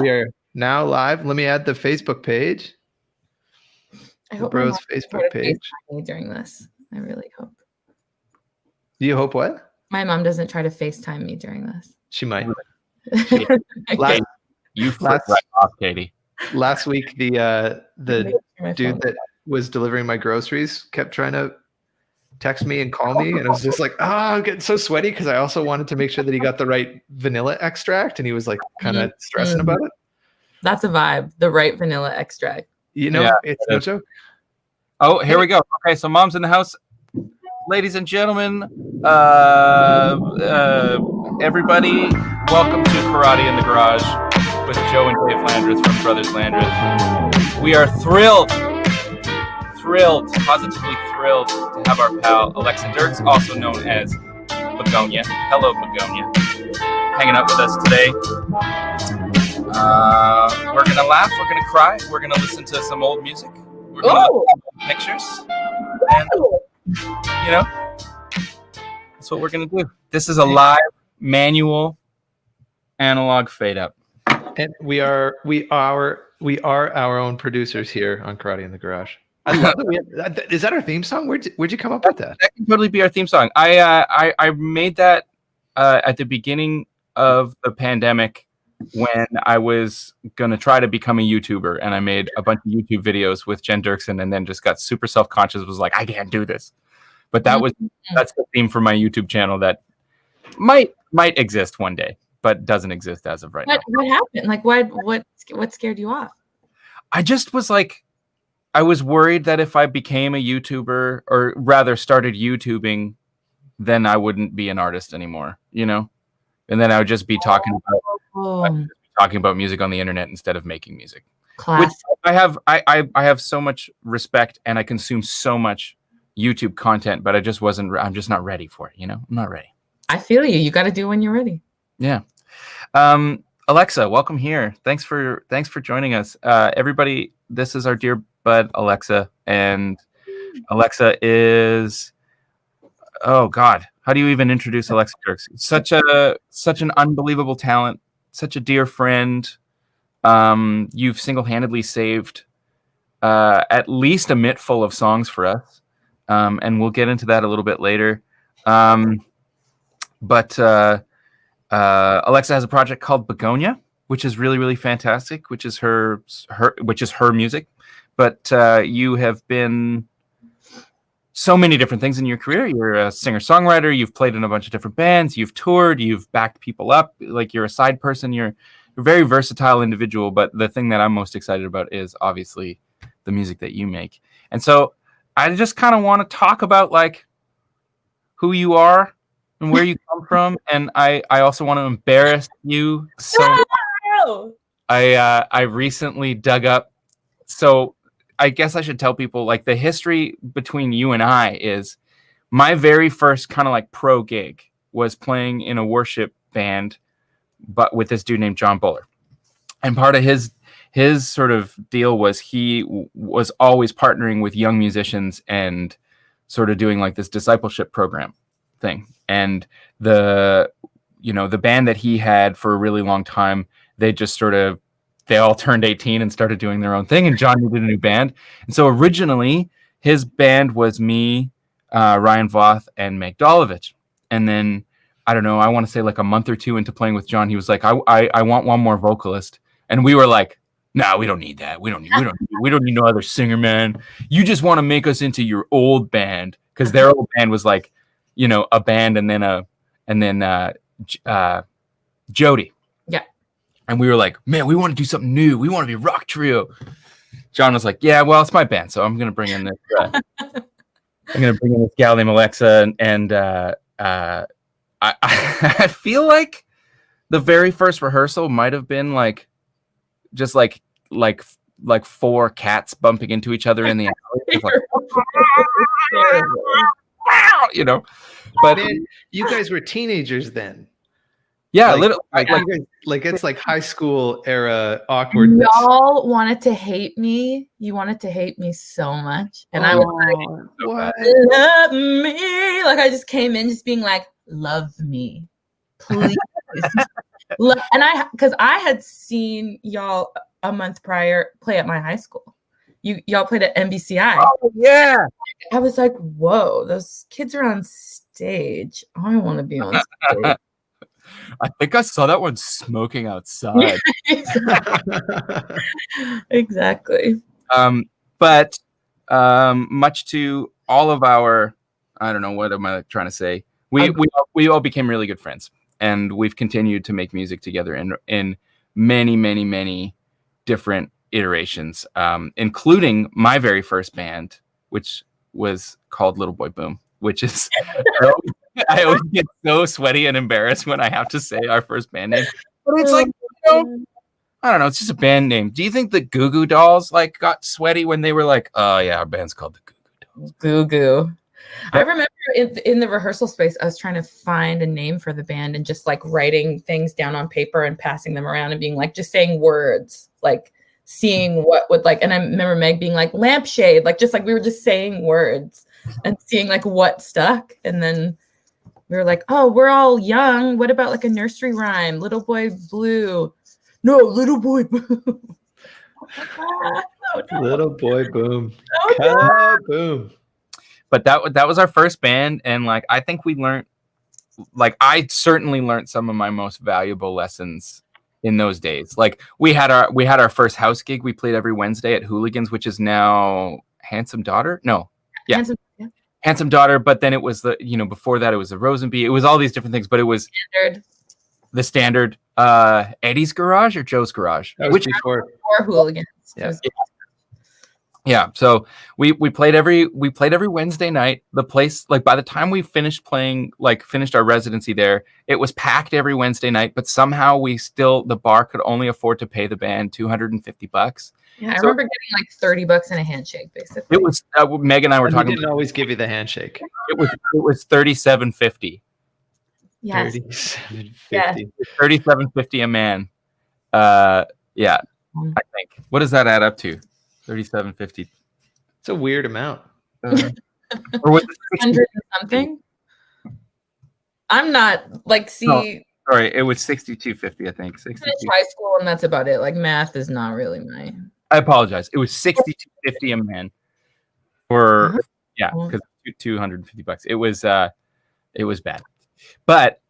We are now live. Let me add the Facebook page. I hope Bros Facebook page during this. I really hope. Do you hope what? My mom doesn't try to FaceTime me during this. She might. You flip right off, Katie. Last week, the dude that was delivering my groceries kept trying to text me and call me, and I was just like, I'm getting so sweaty because I also wanted to make sure that he got the right vanilla extract, and he was like kind of stressing about it. That's a vibe. The right vanilla extract. You know, it's no joke. Oh, here we go. Okay, so mom's in the house. Ladies and gentlemen, everybody, welcome to Karate in the Garage with Joe and Dave Landreth from Brothers Landreth. We are thrilled, positively thrilled to have our pal Alexa Dirks, also known as Begonia. Hello, Begonia. Hanging out with us today. We're going to laugh, we're going to cry, we're going to listen to some old music. We're going to look at pictures. And, you know, that's what we're going to do. This is a live, manual, analog fade up. And we are our own producers here on Karate in the Garage. I love it. Is that our theme song? Where'd you come up with that? That can totally be our theme song. I made that at the beginning of the pandemic when I was gonna try to become a YouTuber, and I made a bunch of YouTube videos with Jen Dirksen, and then just got super self-conscious. Was like, I can't do this. But that's the theme for my YouTube channel that might exist one day, but doesn't exist as of right now. What happened? Like, what scared you off? I just was like, I was worried that if I became a YouTuber, or rather started YouTubing, then I wouldn't be an artist anymore, you know? And then I would just be talking about music on the internet instead of making music. Which I have so much respect, and I consume so much YouTube content, but I'm just not ready for it, you know? I'm not ready. I feel you. You got to do when you're ready. Yeah. Alexa, welcome here. Thanks for joining us. Everybody, this is our dear bud Alexa, and Alexa is, oh God, how do you even introduce Alexa Dirks? Such an unbelievable talent, such a dear friend. You've single-handedly saved at least a mitt full of songs for us, and we'll get into that a little bit later. But Alexa has a project called Begonia, which is really, really fantastic, which is her music. But you have been so many different things in your career. You're a singer-songwriter. You've played in a bunch of different bands. You've toured. You've backed people up. Like, you're a side person. You're a very versatile individual. But the thing that I'm most excited about is obviously the music that you make. And so I just kind of want to talk about like who you are and where you come from. And I also want to embarrass you. So I recently dug up. So I guess I should tell people, like, the history between you and I is my very first kind of like pro gig was playing in a worship band, but with this dude named John Buller. And part of his sort of deal was he was always partnering with young musicians and sort of doing like this discipleship program thing. And the band that he had for a really long time, they all turned 18 and started doing their own thing, and John needed a new band. And so originally his band was me, Ryan Voth, and Meg Dolovich. And then, I don't know, I want to say like a month or two into playing with John, he was like, I want one more vocalist. And we were like, no, we don't need that. We don't need no other singer, man. You just want to make us into your old band. Because their old band was like, you know, a band and then Jody. Yeah. And we were like, man, we want to do something new. We want to be a rock trio. John was like, yeah, well, it's my band, so I'm gonna bring in this. Gal named Alexa, and I feel like the very first rehearsal might have been like just like four cats bumping into each other in the alley. Like, you know, but man, you guys were teenagers then. Yeah, like it's like high school era awkwardness. Y'all wanted to hate me. You wanted to hate me so much, and I was like, "What? Love me!" Like I just came in, just being like, "Love me, please." And because I had seen y'all a month prior play at my high school. Y'all played at NBCI. Oh yeah. I was like, whoa, those kids are on stage. I want to be on stage. I think I saw that one smoking outside. Exactly. But much to all of our, I don't know, what am I trying to say? We all became really good friends, and we've continued to make music together in many, many, many different iterations, including my very first band, which was called Little Boy Boom, which is I always get so sweaty and embarrassed when I have to say our first band name, but it's like, I don't know, it's just a band name. Do you think the Goo Goo Dolls like got sweaty when they were like, oh yeah, our band's called the Goo Goo Dolls? Goo Goo. I remember in the rehearsal space, I was trying to find a name for the band and just like writing things down on paper and passing them around and being like, just saying words, like seeing what would like, and I remember Meg being like lampshade, like just like we were just saying words and seeing like what stuck. And then we were like, oh, we're all young. What about like a nursery rhyme? Little Boy Blue. No, Little Boy Boom. Little Boy Boom. Boom. But that was our first band, and like I think we learned, like I certainly learned some of my most valuable lessons in those days. Like we had our first house gig. We played every Wednesday at Hooligans, which is now Handsome Daughter. No, yeah. Handsome Daughter. But then it was before that it was the Rosenby. It was all these different things, but it was the standard Eddie's Garage or Joe's Garage, which before Hooligans. Yeah, so we played every Wednesday night. The place, like by the time we finished our residency there, it was packed every Wednesday night. But somehow the bar could only afford to pay the band $250. Yeah, I remember getting like $30 in a handshake, basically. It was Meg and I were talking. They didn't always give you the handshake. It was $37.50. Yes. $37.50 a man. Yeah, I think. What does that add up to? $37.50. It's a weird amount. Or was it 100 something? I'm not like sorry, it was $62.50. I think. Finished high school, and that's about it. Like math is not really my. I apologize. It was $62.50 a man. For because $250. It was bad. But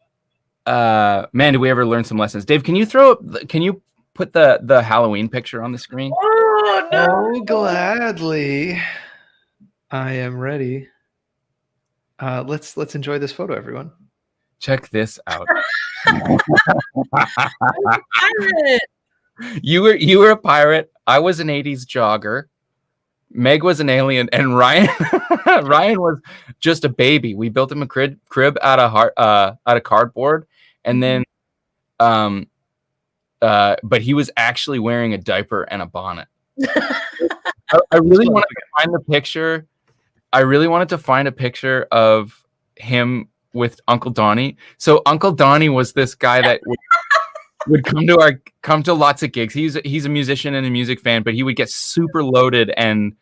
man, did we ever learn some lessons? Dave, can you put the Halloween picture on the screen? Oh no! Oh, gladly. I am ready. Let's enjoy this photo, everyone. Check this out. Pirate. You were a pirate. I was an 80s jogger. Meg was an alien, and Ryan was just a baby. We built him a crib out of cardboard, and then but he was actually wearing a diaper and a bonnet. I really wanted to find the picture. I really wanted to find a picture of him with Uncle Donnie. So Uncle Donnie was this guy that would come to lots of gigs. He's a musician and a music fan, but he would get super loaded and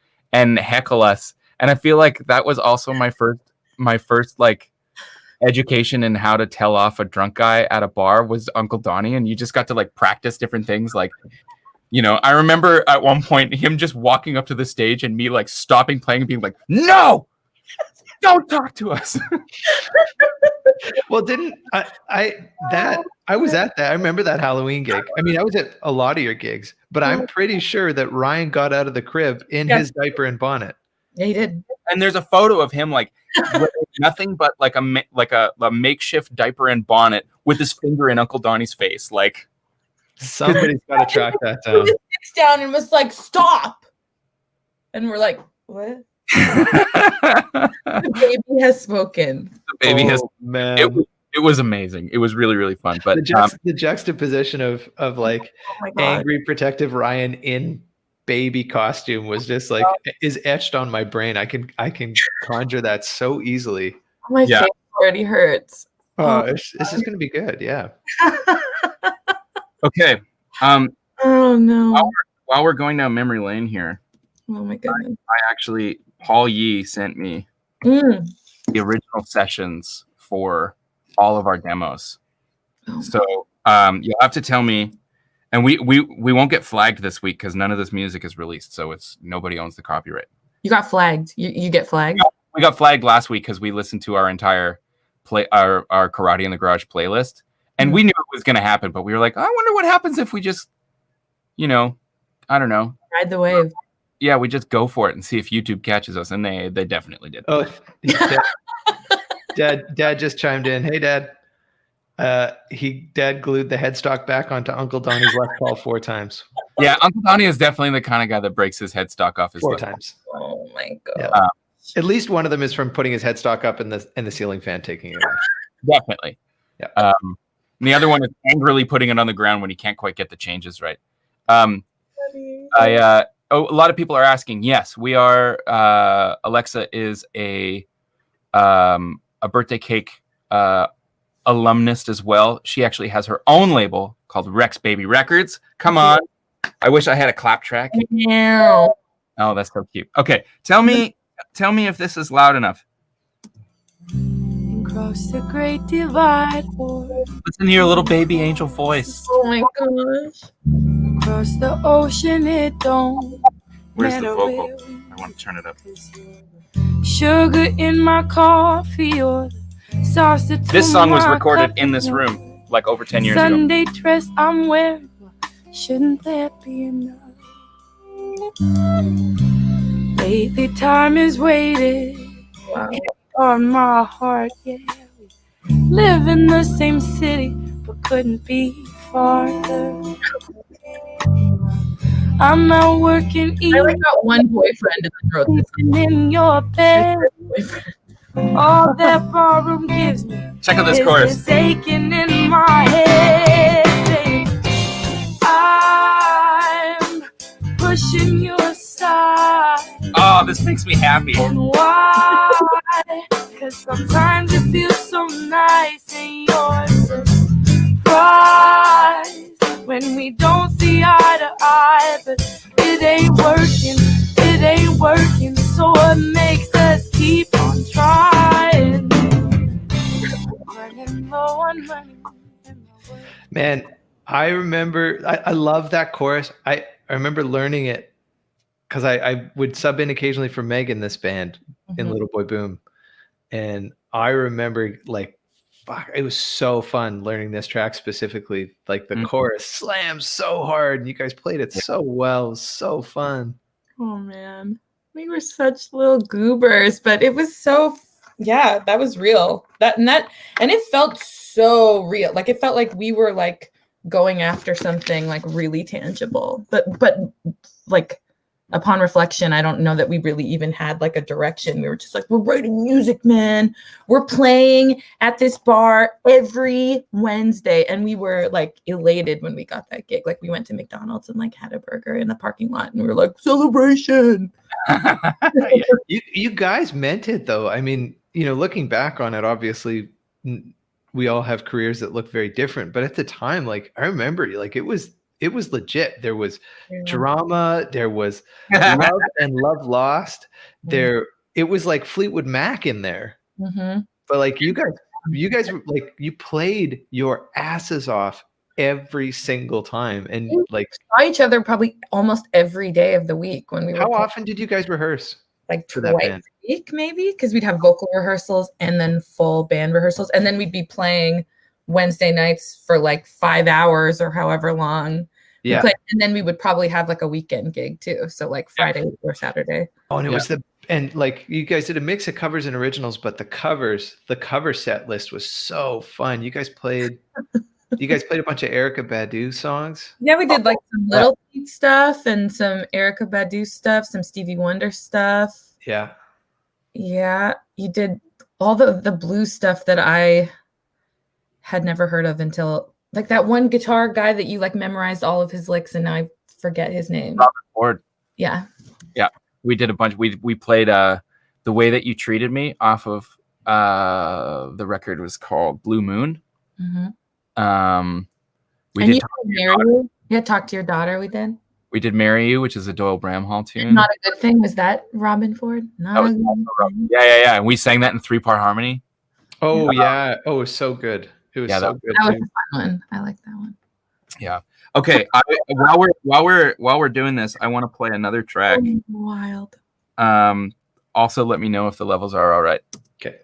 heckle us. And I feel like that was also my first like education in how to tell off a drunk guy at a bar was Uncle Donnie, and you just got to like practice different things. Like, I remember at one point him just walking up to the stage and me like stopping playing and being like, "No, don't talk to us." Well, didn't I was at that. I remember that Halloween gig. I mean, I was at a lot of your gigs, but I'm pretty sure that Ryan got out of the crib in his diaper and bonnet. Yeah, he did. And there's a photo of him like with nothing but like a makeshift diaper and bonnet with his finger in Uncle Donnie's face. Like somebody's got to track that down. He sits down and was like, "Stop," and we're like, "What?" The baby has spoken. The baby has. Man. It was amazing. It was really, really fun. But the juxtaposition of like angry, protective Ryan in baby costume was just like is etched on my brain. I can conjure that so easily. My face already hurts. This is gonna be good. Yeah. Okay. Oh no. While we're going down memory lane here. Oh my goodness. I actually, Paul Yee sent me the original sessions for all of our demos. So You'll have to tell me, and we won't get flagged this week because none of this music is released, so it's nobody owns the copyright. You got flagged. You get flagged. We got flagged last week because we listened to our entire our Karate in the Garage playlist, and we knew it was going to happen, but we were like, I wonder what happens if we just, I don't know, ride the wave. Yeah, we just go for it and see if YouTube catches us, and they definitely did. Oh, Dad just chimed in. Hey, Dad. Dad glued the headstock back onto Uncle Donnie's left paw 4 times. Yeah, Uncle Donnie is definitely the kind of guy that breaks his headstock off his 4 left times. Oh my god! Yeah. At least one of them is from putting his headstock up and the ceiling fan taking it off. Definitely. Yeah. And the other one is angrily putting it on the ground when he can't quite get the changes right. A lot of people are asking. Yes, we are. Alexa is a birthday cake alumnist as well. She actually has her own label called Rex Baby Records. Come on. I wish I had a clap track. Yeah. Oh, that's so cute. Okay, tell me if this is loud enough. Across the great divide. Listen to your little baby angel voice. Oh my gosh. Across the ocean, it don't Where's the matter vocal? where. I want to turn it up. Sugar in my coffee or salsa. This song was to my recorded in this cup. room like over 10 years ago. Sunday dress I'm wearing. Shouldn't that be enough? Lately time is waiting on my heart, yeah. We live in the same city, but couldn't be farther. I'm out working, I like got one boyfriend in the road. eating in your bed. All that ballroom gives me Check out this is chorus. this aching in my head. Saying, I'm pushing you aside. Oh, this makes me happy. And why? Cause sometimes it feels so nice and you're surprised when we don't see eye to eye. But it ain't working, so it makes us keep on trying. Running low on money. Man, I remember, I love that chorus. I remember learning it because I would sub in occasionally for Meg in this band in Little Boy Boom. And I remember like, fuck, it was so fun learning this track specifically. Like the chorus slams so hard and you guys played it so well. It was so fun. Oh man, we were such little goobers, but it was so, yeah, that was real. And it felt so real. Like it felt like we were like going after something like really tangible, but like upon reflection, I don't know that we really even had like a direction. We were just like, we're writing music, man. We're playing at this bar every Wednesday. And we were like elated when we got that gig. Like we went to McDonald's and like had a burger in the parking lot and we were like, celebration. You guys meant it though. I mean, looking back on it, obviously we all have careers that look very different, but at the time, like I remember like it was legit. There was drama. There was love and love lost. It was like Fleetwood Mac in there. But like you guys were like, you played your asses off every single time, and we like saw each other probably almost every day of the week when we were. How often did you guys rehearse? Like for twice that band? a week, maybe, because we'd have vocal rehearsals and then full band rehearsals, and then we'd be playing Wednesday nights for like 5 hours or however long. Yeah. And then we would probably have like a weekend gig too. So like Friday or Saturday. Oh, and it was like you guys did a mix of covers and originals, but the cover set list was so fun. You guys played a bunch of Erykah Badu songs. Yeah, we did like some Little Feat stuff and some Erykah Badu stuff, some Stevie Wonder stuff. Yeah. Yeah. You did all the blues stuff that I had never heard of until like that one guitar guy that you like memorized all of his licks and now I forget his name. Robert Ford. Yeah. Yeah. We did a bunch. We played The Way That You Treated Me off of the record was called Blue Moon. We did Marry You. Yeah, Talk to Your Daughter we did. We did Marry You, which is a Doyle Bramhall tune. Not a Good Thing. Was that Robin Ford? Not a Good Thing. Yeah. And we sang that in 3-part harmony. Oh yeah. Oh, it was so good. It was Yeah, so good. That was too. a fun one. I like that one. Yeah. Okay. While we're doing this, I want to play another track. Oh, wild. Also, let me know if the levels are all right. Okay.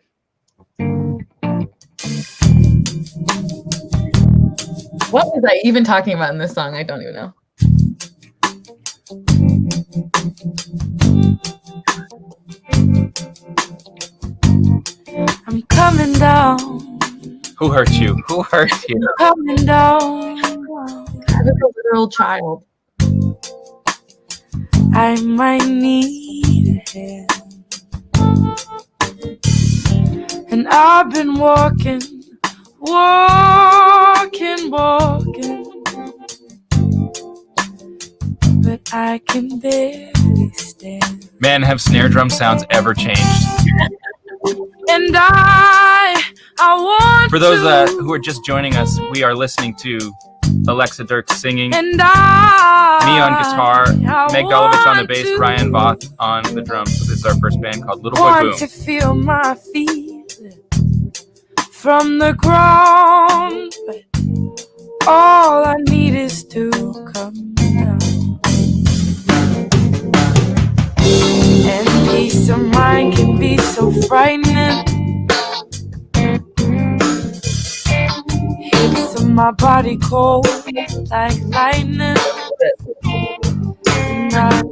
What was I even talking about in this song? I don't even know. I'm coming down. Who hurt you? Who hurt you? Coming down. I was a literal child. I might need a hand. And I've been walking. But I can barely stand. Man, have snare drum sounds ever changed? And I want For those who are just joining us, we are listening to Alexa Dirks singing, and me on guitar, I Meg Dolovich on the want bass, to- Ryan Voth on the drums. So this is our first band called Little Boy want Boom. to feel my feet from the ground, but all I need is to come down. And peace of mind can be so frightening. Hits of my body cold like lightning. And I'd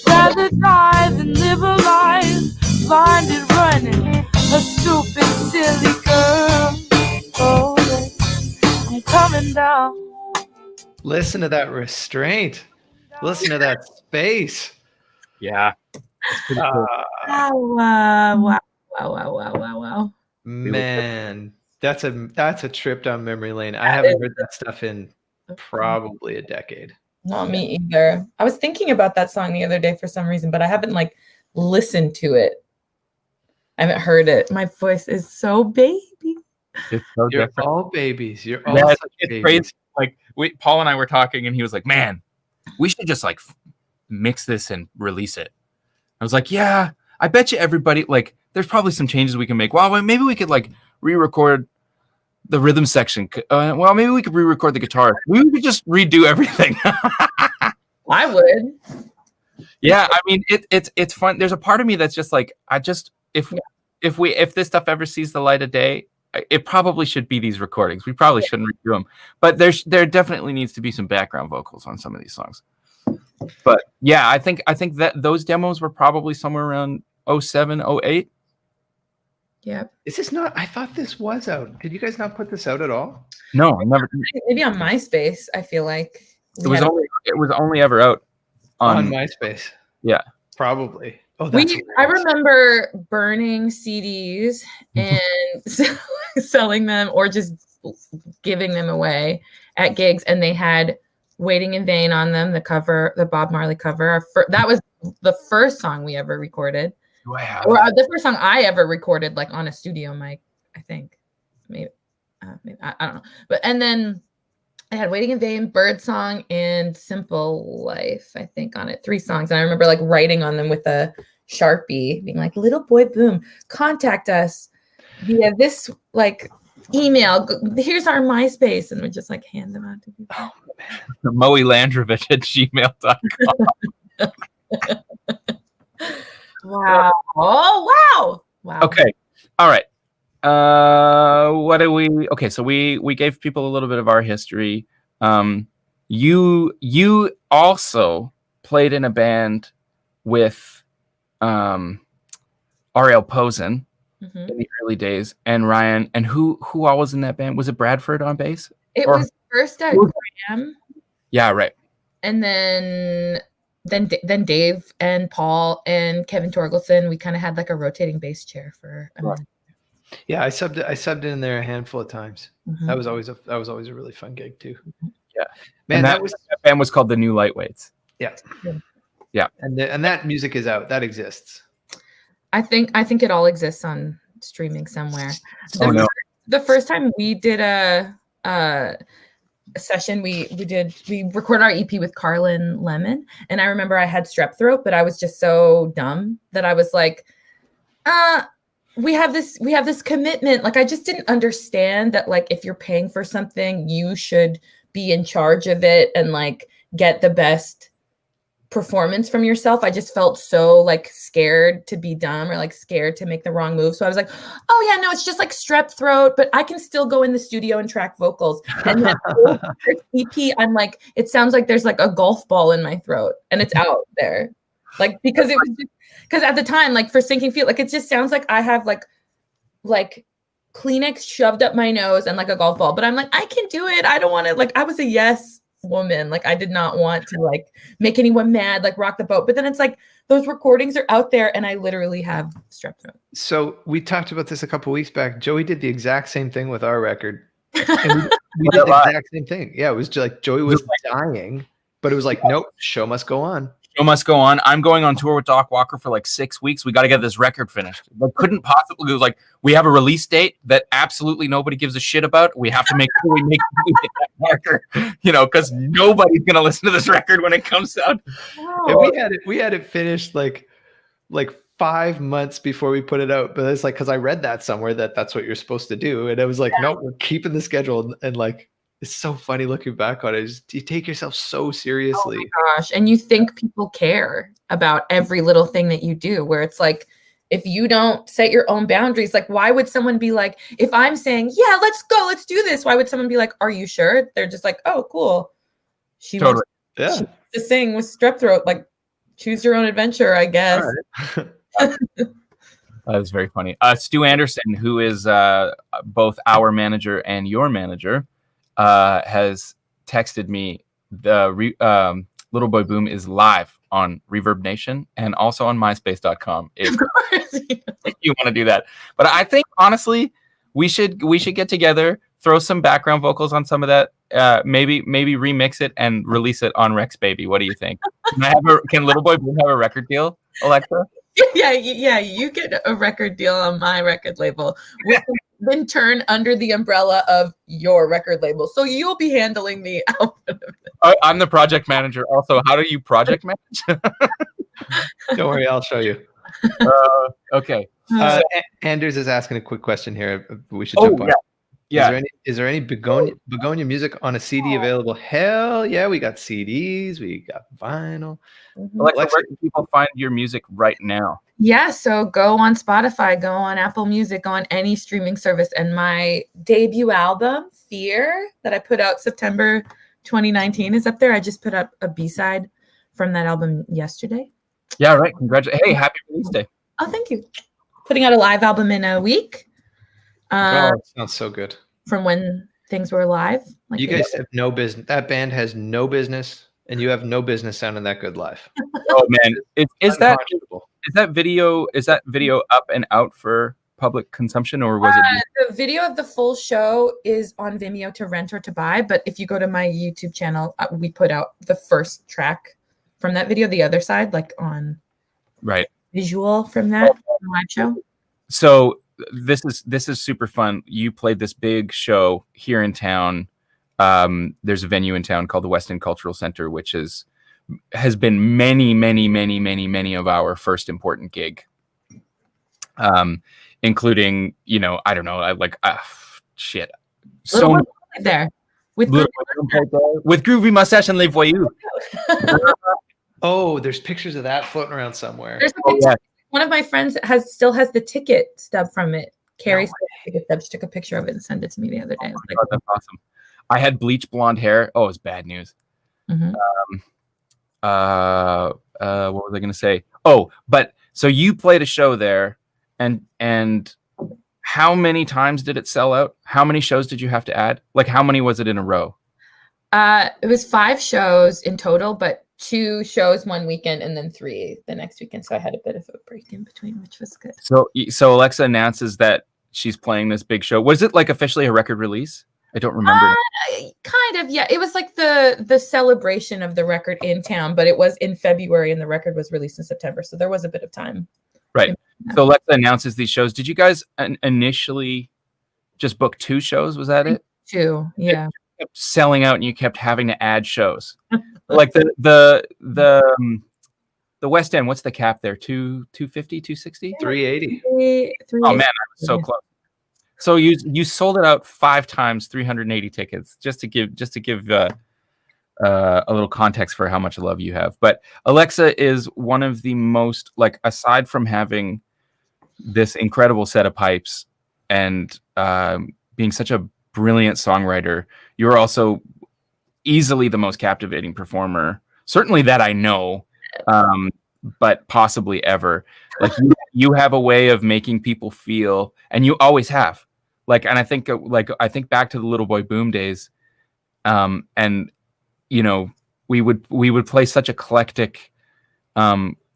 rather die than live a life blinded running a stupid silly girl. Oh, I'm coming down. Listen to that restraint. Listen to that space. Yeah. Wow. Man, that's a trip down memory lane. I haven't heard that stuff in probably a decade. Not me either. I was thinking about that song the other day for some reason, but I haven't like listened to it. I haven't heard it. My voice is so baby. It's so You're different. all babies. You're all Yeah, such it's babies. crazy. Like Paul and I were talking, and he was like, "Man, we should just like mix this and release it." I was like, "Yeah, I bet you everybody like there's probably some changes we can make. Well, maybe we could like re-record the rhythm section. Well, maybe we could re-record the guitar. We could just redo everything." I would. Yeah, I mean it's fun. There's a part of me that's just like if this stuff ever sees the light of day, it probably should be these recordings. We probably shouldn't redo them, but there definitely needs to be some background vocals on some of these songs. But yeah, I think that those demos were probably somewhere around 07, 08. Yeah. Is this not? I thought this was out. Did you guys not put this out at all? No, I never. Maybe on MySpace. I feel like It was only ever out On MySpace. Yeah. Probably. Oh, that's I remember burning CDs and selling them or just giving them away at gigs, and they had "Waiting in Vain" on them, the cover, the Bob Marley cover. That was the first song we ever recorded. Wow. Or the first song I ever recorded, like on a studio mic, I think. Maybe I don't know. But and then I had "Waiting in Vain," "Birdsong," and "Simple Life," I think, on it. 3 songs. And I remember like writing on them with a Sharpie, being like, "Little Boy Boom, contact us via this like email. Here's our MySpace." And we just like hand them out to people. Oh man. Moe Landrovich at gmail.com. Wow. Oh wow. Okay. All right. What do we? Okay, so we gave people a little bit of our history. You also played in a band with Ariel Posen in the early days, and Ryan. And who all was in that band? Was it Bradford on bass? It was first at Graham. Yeah, right. And then Dave and Paul and Kevin Torgelson. We kind of had like a rotating bass chair for a minute. Yeah, I subbed in there a handful of times. That was always a really fun gig too. Yeah, man, that band was called the New Lightweights. Yeah. And that music is out. That exists. I think it all exists on streaming somewhere. The first time we did a session, we recorded our EP with Carlin Lemon, and I remember I had strep throat, but I was just so dumb that I was like, we have this commitment. Like, I just didn't understand that, like, if you're paying for something, you should be in charge of it and like get the best performance from yourself. I just felt so like scared to be dumb or like scared to make the wrong move. So I was like, oh yeah, no, it's just like strep throat, but I can still go in the studio and track vocals. And that whole EP, I'm like, it sounds like there's like a golf ball in my throat and it's out there. Like, because at the time, like for Sinking Feet, like it just sounds like I have like Kleenex shoved up my nose and like a golf ball, but I'm like, I can do it. I don't want to, like, I was a yes woman. Like, I did not want to like make anyone mad, like rock the boat. But then it's like those recordings are out there and I literally have strep throat. So we talked about this a couple weeks back. Joey did the exact same thing with our record. And we did the exact same thing. Yeah, it was just like Joey was dying, but it was like, nope, show must go on. Show must go on. I'm going on tour with Doc Walker for like 6 weeks. We got to get this record finished. But couldn't possibly. It was like, we have a release date that absolutely nobody gives a shit about. We have to make sure we make that marker, you know, because nobody's gonna listen to this record when it comes out. Oh. And we had it finished like 5 months before we put it out. But it's like, because I read that somewhere that's what you're supposed to do, and it was like, no, we're keeping the schedule, and like. It's so funny looking back on it. You take yourself so seriously. Oh my gosh. And you think people care about every little thing that you do, where it's like, if you don't set your own boundaries, like why would someone be like, if I'm saying, yeah, let's go, let's do this. Why would someone be like, are you sure? They're just like, oh, cool. She wants to sing with strep throat. Like, choose your own adventure, I guess. Right. That is very funny. Stu Anderson, who is both our manager and your manager, has texted me the Little Boy Boom is live on Reverb Nation and also on MySpace.com if you want to do that. But I think honestly, we should get together, throw some background vocals on some of that, maybe remix it and release it on Rex Baby. What do you think? Can Little Boy Boom have a record deal, Alexa? Yeah, you get a record deal on my record label. Then turn under the umbrella of your record label. So you'll be handling the output of it. I'm the project manager. Also, how do you project manage? Don't worry, I'll show you. Okay. Anders is asking a quick question here. We should jump on. Yeah. Is there any Begonia music on a CD available? Hell yeah, we got CDs, we got vinyl. Alexa, where can people find your music right now? Yeah, so go on Spotify, go on Apple Music, go on any streaming service. And my debut album, Fear, that I put out September 2019 is up there. I just put up a B-side from that album yesterday. Yeah, right. Congratulations. Hey, happy release day. Oh, thank you. Putting out a live album in a week. It sounds so good. From when things were live. Like, you guys have no business. That band has no business, and you have no business sounding that good live. Oh man, is that video up and out for public consumption, or was it? The video of the full show is on Vimeo to rent or to buy. But if you go to my YouTube channel, we put out the first track from that video, the other side, like on visual from that live show. So this is super fun. You played this big show here in town. There's a venue in town called the West End Cultural Center, which has been many of our first important gig, including, you know, I don't know, shit. So there with Groovy Mustache and Les Voyous. Oh, there's pictures of that floating around somewhere. There's a picture. One of my friends still has the ticket stub from it. Carrie ticket stub. She took a picture of it and sent it to me the other day. God, that's awesome. I had bleach blonde hair. Oh, it's bad news. Mm-hmm. What was I going to say? Oh, but so you played a show there, and how many times did it sell out? How many shows did you have to add? Like, how many was it in a row? It was 5 shows in total, but 2 shows one weekend and then 3 the next weekend. So I had a bit of a break in between, which was good. So Alexa announces that she's playing this big show. Was it like officially a record release? I don't remember. Kind of, yeah. It was like the celebration of the record in town, but it was in February and the record was released in September. So there was a bit of time. Right. So Alexa announces these shows. Did you guys initially just book 2 shows? Was that it? 2, yeah. It kept selling out and you kept having to add shows. Like the the West End, what's the cap there? 250, 260? 380. Oh man, I was so close. So you sold it out 5 times, 380 tickets, just to give a little context for how much love you have. But Alexa is one of the most, like, aside from having this incredible set of pipes and being such a brilliant songwriter, you're also easily the most captivating performer, certainly that I know, but possibly ever. Like you have a way of making people feel, and you always have. Like, and I think back to the Little Boy Boom days, and you know, we would play such eclectic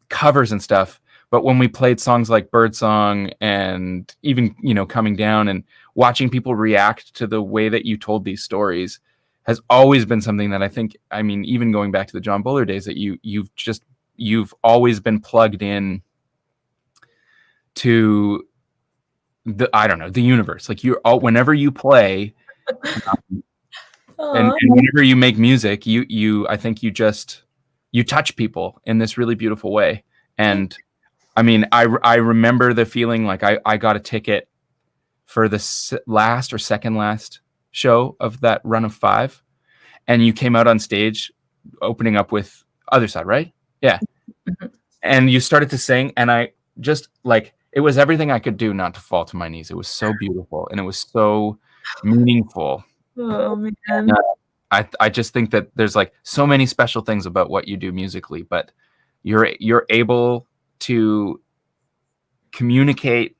covers and stuff. But when we played songs like Birdsong and even, you know, Coming Down, and watching people react to the way that you told these stories has always been something that I think, I mean, even going back to the John Buller days, that you've always been plugged in to the universe. Like whenever you play, and whenever you make music, I think you touch people in this really beautiful way. And I mean, I remember the feeling like I got a ticket for the last or second last show of that run of 5, and you came out on stage opening up with Other Side, right? Yeah. Mm-hmm. And you started to sing, and I just, like, it was everything I could do not to fall to my knees. It was so beautiful, and it was so meaningful. Oh man. And, I just think that there's like so many special things about what you do musically, but you're able to communicate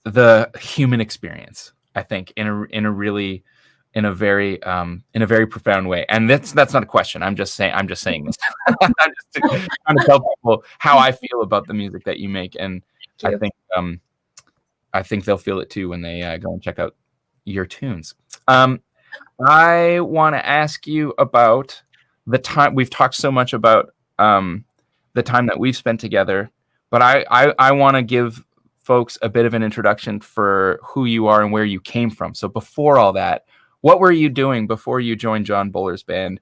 the human experience, I think, in a very profound way. And that's not a question. I'm just saying this. I'm just trying to tell people how I feel about the music that you make, and I think they'll feel it too when they go and check out your tunes. I want to ask you about the time. We've talked so much about the time that we've spent together, but I want to give folks a bit of an introduction for who you are and where you came from. So before all that, what were you doing before you joined John Buller's band?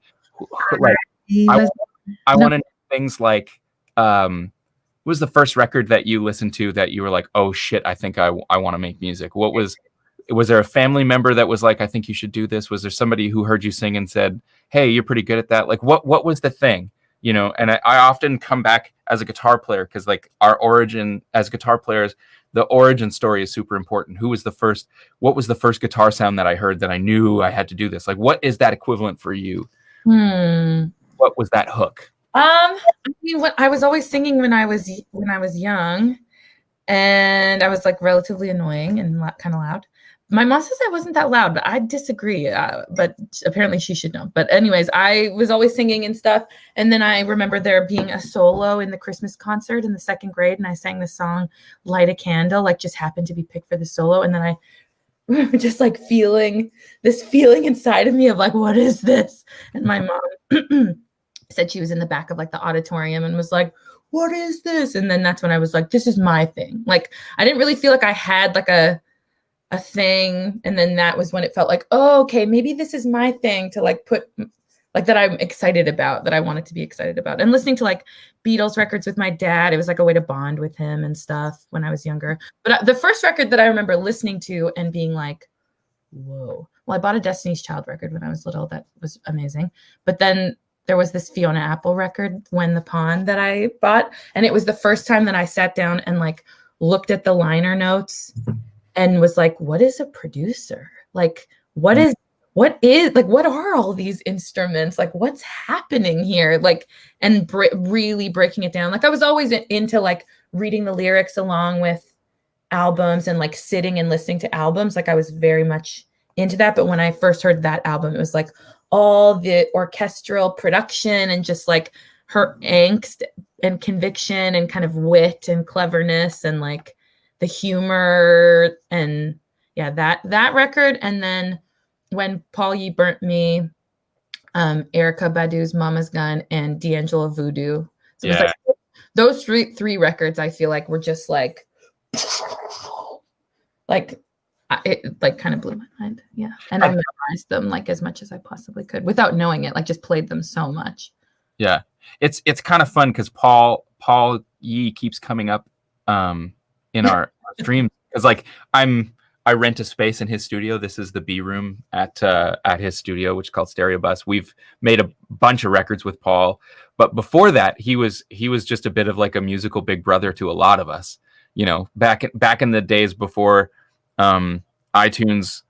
Like, I want to know things like, what was the first record that you listened to that you were like, oh shit, I think I want to make music? Was there a family member that was like, I think you should do this? Was there somebody who heard you sing and said, hey, you're pretty good at that? Like, what was the thing? You know, and I often come back as a guitar player, because like our origin as guitar players, the origin story is super important. What was the first guitar sound that I heard that I knew I had to do this? Like, what is that equivalent for you? What was that hook? I mean, I was always singing when I was young, and I was like relatively annoying and kind of loud. My mom says I wasn't that loud, but I disagree. But apparently she should know. But anyways, I was always singing and stuff. And then I remember there being a solo in the Christmas concert in the 2nd grade, and I sang the song "Light a Candle," like just happened to be picked for the solo. And then I remember just like feeling inside of me of like, what is this? And my mom said she was in the back of like the auditorium and was like, what is this? And then that's when I was like, this is my thing. Like, I didn't really feel like I had like a thing. And then that was when it felt like, oh, okay, maybe this is my thing to like put like that I'm excited about, that I wanted to be excited about. And listening to like Beatles records with my dad, it was like a way to bond with him and stuff when I was younger. But the first record that I remember listening to and being like, whoa. Well, I bought a Destiny's Child record when I was little. That was amazing. But then there was this Fiona Apple record, When the Pond, that I bought. And it was the first time that I sat down and like looked at the liner notes and was like, what is a producer? Like, what are all these instruments? Like, what's happening here? Like, and really breaking it down. Like, I was always into like reading the lyrics along with albums and like sitting and listening to albums. Like, I was very much into that. But when I first heard that album, it was like all the orchestral production and just like her angst and conviction and kind of wit and cleverness and like the humor, and yeah, that record. And then When Paul Ye Burnt Me, Erykah Badu's Mama's Gun, and D'Angelo Voodoo. So it was like those three records, I feel like were just like it like kind of blew my mind. Yeah. And I memorized them like as much as I possibly could without knowing it, like just played them so much. Yeah. it's kind of fun because Paul Yee keeps coming up in our streams, because like I rent a space in his studio. This is the B room at his studio, which is called Stereo Bus. We've made a bunch of records with Paul, but before that, he was just a bit of like a musical big brother to a lot of us. You know, back in the days before iTunes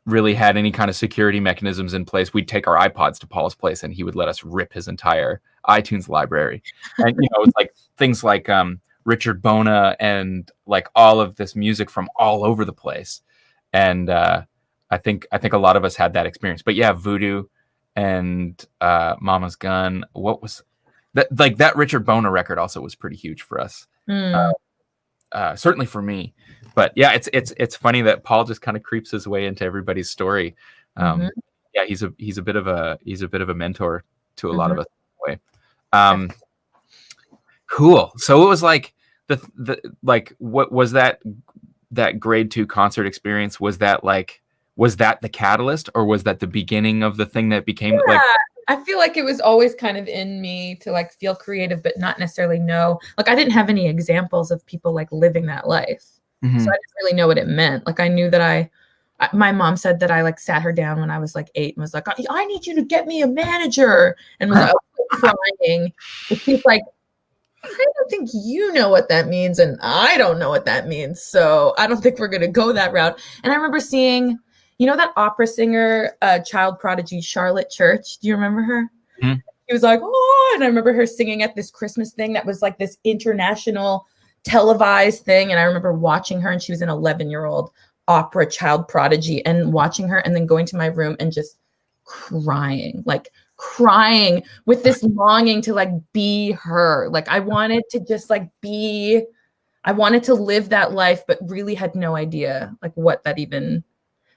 really had any kind of security mechanisms in place, we'd take our iPods to Paul's place, and he would let us rip his entire iTunes library. And you know, it's like things like Richard Bona and like all of this music from all over the place. And I think a lot of us had that experience. But yeah, Voodoo and Mama's Gun. What was that? Like that Richard Bona record also was pretty huge for us. Certainly for me. But yeah, it's funny that Paul just kind of creeps his way into everybody's story. Yeah, he's a bit of a mentor to a lot of us in a way. Cool. So it was like what was that grade 2 concert experience? Was that the catalyst, or was that the beginning of the thing that became like? I feel like it was always kind of in me to like feel creative, but not necessarily know. Like I didn't have any examples of people like living that life. So I didn't really know what it meant. Like I knew that my mom said that I like sat her down when I was like 8 and was like, I need you to get me a manager, and was like, crying. But she's like, I don't think you know what that means, and I don't know what that means. So I don't think we're going to go that route. And I remember seeing, you know, that opera singer, child prodigy, Charlotte Church. Do you remember her? She was like, oh, and I remember her singing at this Christmas thing that was like this international televised thing. And I remember watching her, and she was an 11-year-old opera child prodigy, and watching her and then going to my room and just crying with this longing to like be her. Like I wanted to just like I wanted to live that life, but really had no idea like what that even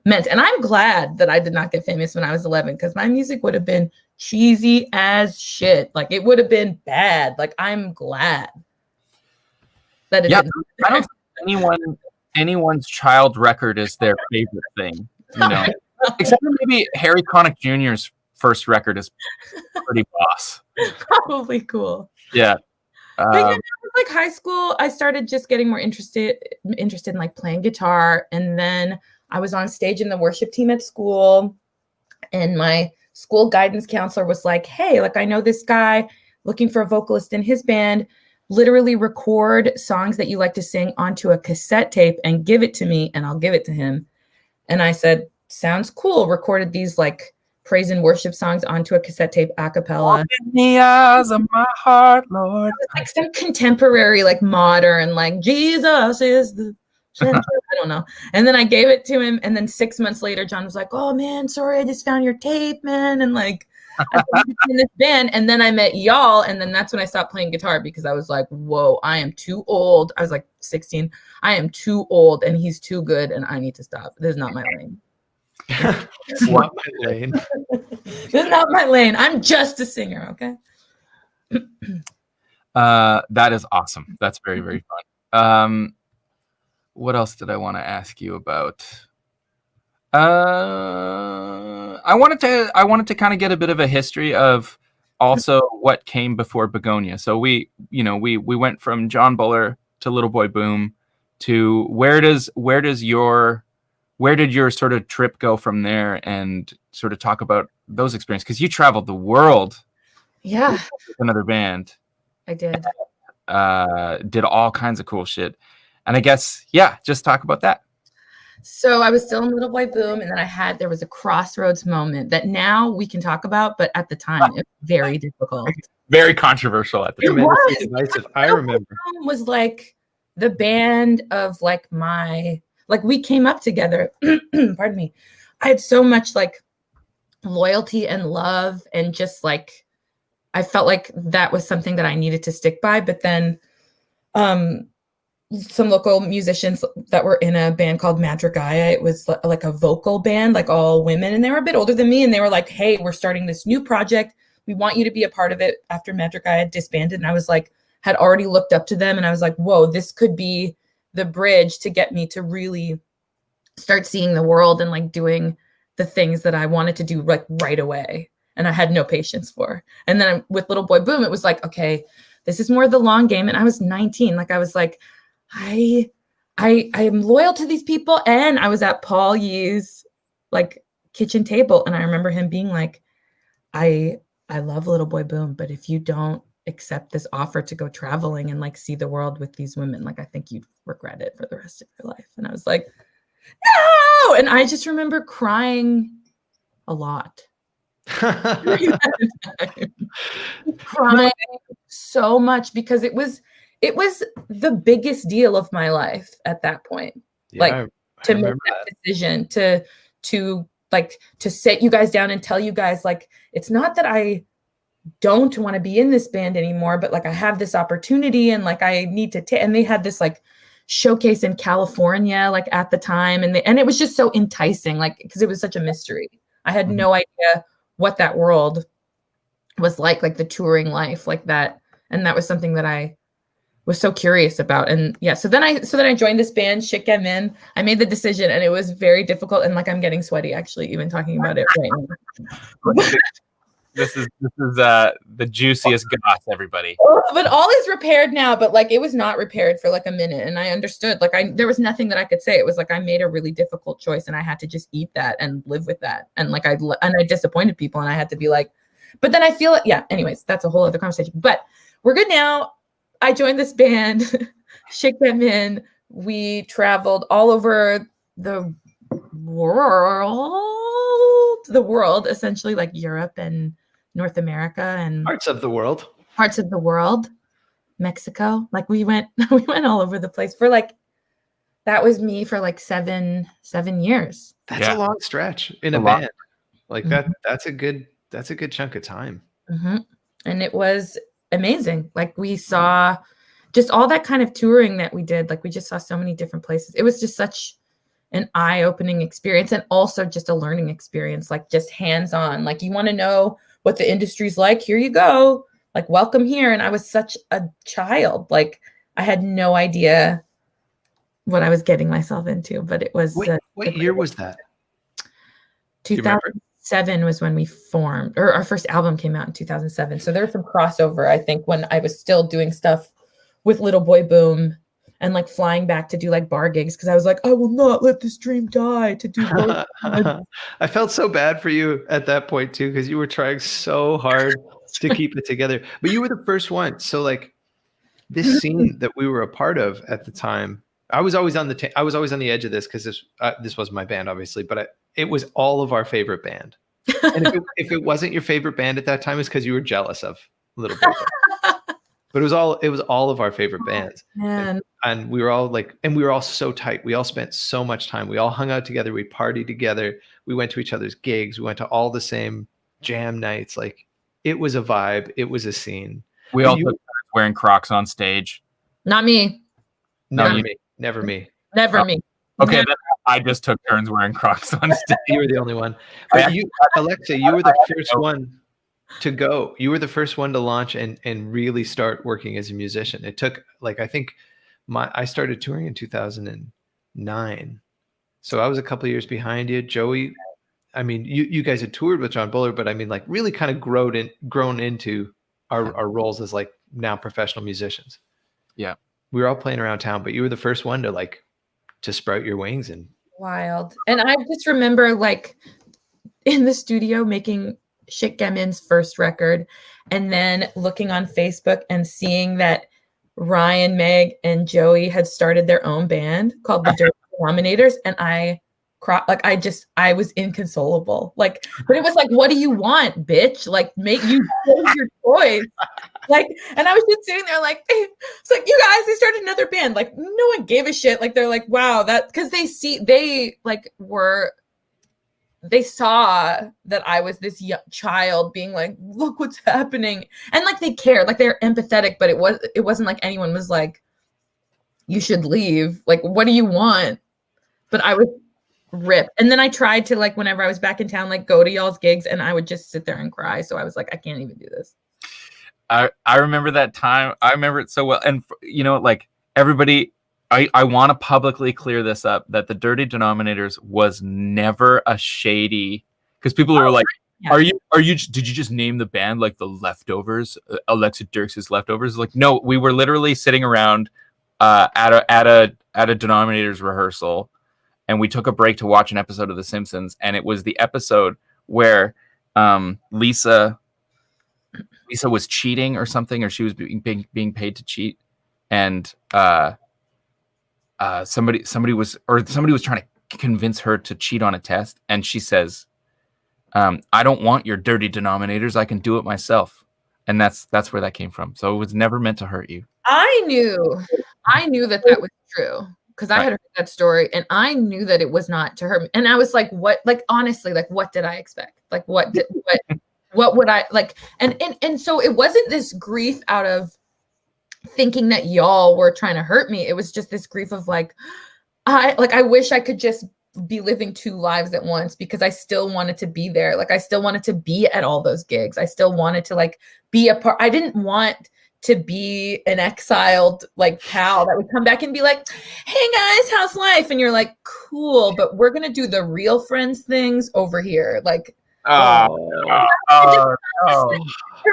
meant. And I'm glad that I did not get famous when I was 11, because my music would have been cheesy as shit. Like it would have been bad. Like I'm glad that it didn't. I don't think anyone's child record is their favorite thing, you know, except for maybe Harry Connick Jr.'s first record is pretty boss. Probably cool. Yeah. But yeah, like high school, I started just getting more interested in like playing guitar. And then I was on stage in the worship team at school, and my school guidance counselor was like, hey, like I know this guy looking for a vocalist in his band. Literally record songs that you like to sing onto a cassette tape and give it to me, and I'll give it to him. And I said, sounds cool. Recorded these like praise and worship songs onto a cassette tape a cappella. In the eyes of my heart, Lord. Like some contemporary, like modern, like Jesus is the center. I don't know. And then I gave it to him. And then 6 months later, John was like, oh man, sorry, I just found your tape, man. And like, I was in this band. And then I met y'all. And then that's when I stopped playing guitar, because I was like, whoa, I am too old. I was like 16. I am too old, and he's too good, and I need to stop. This is not my lane. It's not my lane. This is not my lane. I'm just a singer, okay? That is awesome. That's very, very fun. What else did I want to ask you about? I wanted to kind of get a bit of a history of also what came before Begonia. So we went from John Buller to Little Boy Boom to where did your sort of trip go from there, and sort of talk about those experiences, because you traveled the world. Yeah, with another band. I did. Did all kinds of cool shit, and I guess just talk about that. So I was still in Little Boy Boom, and then there was a crossroads moment that now we can talk about, but at the time it was very difficult. Very controversial at the time. It was. Divisive. I remember. Boom was like the band of like we came up together. Pardon me. I had so much like loyalty and love, and just like I felt like that was something that I needed to stick by. But then some local musicians that were in a band called Madrigaya, it was like a vocal band, like all women, and they were a bit older than me, and they were like, hey, we're starting this new project, we want you to be a part of it, after Madrigaya disbanded. And I was like, had already looked up to them, and I was like, whoa, this could be the bridge to get me to really start seeing the world and like doing the things that I wanted to do like right away. and I had no patience for. And then with Little Boy Boom, it was like, okay, this is more the long game. And I was 19. Like I was like, I am loyal to these people. And I was at Paul Yee's like kitchen table. And I remember him being like, I love Little Boy Boom, but if you don't accept this offer to go traveling and like see the world with these women, like I think you'd regret it for the rest of your life. And I was like, no. And I just remember crying a lot. Crying so much because it was the biggest deal of my life at that point. Yeah, like to make that decision to like to sit you guys down and tell you guys like it's not that I don't want to be in this band anymore, but like I have this opportunity and like I need to take. And they had this like showcase in California like at the time, and it was just so enticing, like because it was such a mystery. I had no idea what that world was like the touring life like that, and that was something that I was so curious about. And yeah, so then I joined this band, Shit Get In. I made the decision, and it was very difficult. And like I'm getting sweaty actually, even talking about it right now. This is the juiciest goss, everybody. But all is repaired now. But like it was not repaired for like a minute, and I understood. Like there was nothing that I could say. It was like I made a really difficult choice, and I had to just eat that and live with that. And like I disappointed people, and I had to be like. But then I feel it. Yeah. Anyways, that's a whole other conversation. But we're good now. I joined this band, Shake Them In. We traveled all over the world, essentially, like Europe and North America and parts of the world, Mexico. Like we went all over the place for like, that was me for like seven years. That's a long stretch in a band. Like that's a good chunk of time. Mm-hmm. And it was amazing. Like we saw just all that kind of touring that we did. Like we just saw so many different places. It was just such an eye-opening experience, and also just a learning experience, like just hands-on. Like you want to know what the industry's like, here you go. Like welcome here. And I was such a child. Like I had no idea what I was getting myself into, but it was. What year was that? 2007 was when we formed, or our first album came out in 2007. So there was some crossover, I think, when I was still doing stuff with Little Boy Boom and like flying back to do like bar gigs, because I was like, I will not let this dream die to do both. I felt so bad for you at that point too, because you were trying so hard to keep it together. But you were the first one. So like this scene that we were a part of at the time, I was always on the edge of this because this wasn't my band, obviously, but it was all of our favorite band. And if it wasn't your favorite band at that time, it's because you were jealous of Little Boy. But it was all of our favorite bands. And we were all like, and we were all so tight. We all spent so much time. We all hung out together. We partied together. We went to each other's gigs. We went to all the same jam nights. Like it was a vibe. It was a scene. We all took turns wearing Crocs on stage. Not me. Never me. Never me. Okay, then I just took turns wearing Crocs on stage. You were the only one. But Alexa, you were the first one to go. You were the first one to launch and really start working as a musician. It took like, I think I started touring in 2009. So I was a couple of years behind you. Joey, I mean, you guys had toured with John Buller, but I mean like really kind of grown into our roles as like now professional musicians. Yeah. We were all playing around town, but you were the first one to sprout your wings. And wild. And I just remember like in the studio making Shit Gemin's first record, and then looking on Facebook and seeing that Ryan, Meg, and Joey had started their own band called the Dirty Denominators, and I was inconsolable. Like, but it was like, what do you want, bitch? Like, make you choose your choice. Like, and I was just sitting there like, it's like, you guys, they started another band. Like, no one gave a shit. Like, they're like, wow, that, because they saw that I was this young child being like, look what's happening. And like, they cared, like they're empathetic, but it wasn't like anyone was like, you should leave. Like, what do you want? But I was ripped. And then I tried to like, whenever I was back in town, like go to y'all's gigs, and I would just sit there and cry. So I was like, I can't even do this. I remember that time. I remember it so well. And you know, like everybody, I want to publicly clear this up, that the Dirty Denominators was never a shady, because people were like, Yeah. Are you? Did you just name the band like the Leftovers? Alexa Dirks' Leftovers? Like, no, we were literally sitting around at a denominators rehearsal, and we took a break to watch an episode of The Simpsons, and it was the episode where Lisa was cheating or something, or she was being paid to cheat, and somebody was trying to convince her to cheat on a test, and she says, I don't want your dirty denominators. I can do it myself. And that's where that came from. So it was never meant to hurt you. I knew that was true because I had heard that story, and I knew that it was not to hurt me. And I was like, what? Like, honestly, like, what did I expect? Like, what would I like? And so it wasn't this grief out of thinking that y'all were trying to hurt me. It was just this grief of like, I wish I could just be living two lives at once, because I still wanted to be there. Like, I still wanted to be at all those gigs. I still wanted to like be a part. I didn't want to be an exiled like pal that would come back and be like, hey guys, how's life? And you're like, cool, but we're going to do the real friends things over here. Like, for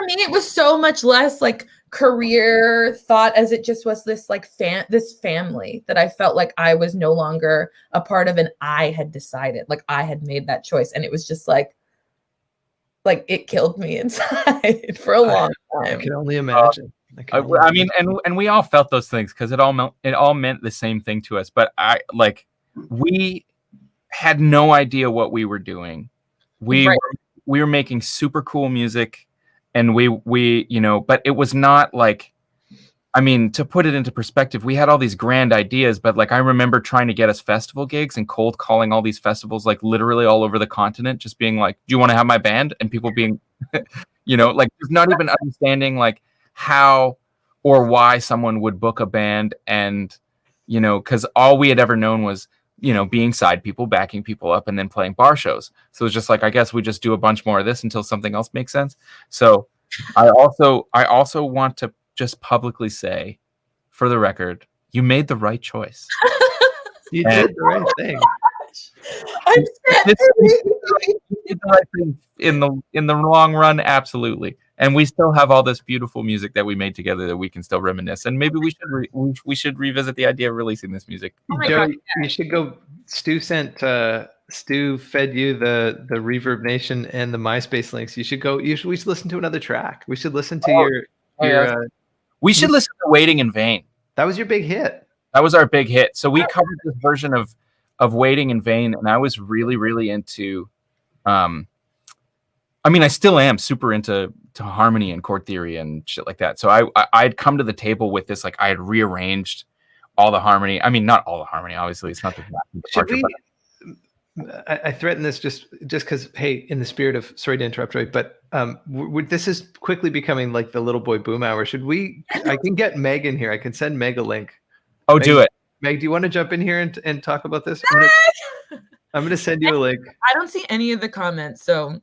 me, it was so much less like career thought as it just was this like this family that I felt like I was no longer a part of, and I had decided, like I had made that choice, and it was just like it killed me inside for a long time. I can only imagine. I mean, and we all felt those things because it all meant the same thing to us. But we had no idea what we were doing. We were making super cool music, and we but it was not like, I mean, to put it into perspective, we had all these grand ideas, but like I remember trying to get us festival gigs and cold calling all these festivals like literally all over the continent, just being like, do you want to have my band? And people being like just not even understanding like how or why someone would book a band, and because all we had ever known was being side people, backing people up, and then playing bar shows. So it's just like, I guess we just do a bunch more of this until something else makes sense. So I also want to just publicly say, for the record, you made the right choice. You did the right thing. I'm sad. The right thing in the long run, absolutely. And we still have all this beautiful music that we made together that we can still reminisce. And maybe we should revisit the idea of releasing this music. Joey, you should go. Stu fed you the Reverb Nation and the MySpace links. We should listen to another track. We should listen to we should listen to Waiting in Vain. That was your big hit. That was our big hit. So we covered this version of Waiting in Vain, and I was really, really into I mean, I still am super into harmony and chord theory and shit like that. So I'd come to the table with this, like I had rearranged all the harmony. I mean, not all the harmony, obviously. It's not the departure. I threaten this just because, hey, in the spirit of, sorry to interrupt, Roy, but this is quickly becoming like the little boy boom hour. I can get Meg in here. I can send Meg a link. Oh, do it. Meg, do you want to jump in here and talk about this? I'm going to send you a link. I don't see any of the comments, so.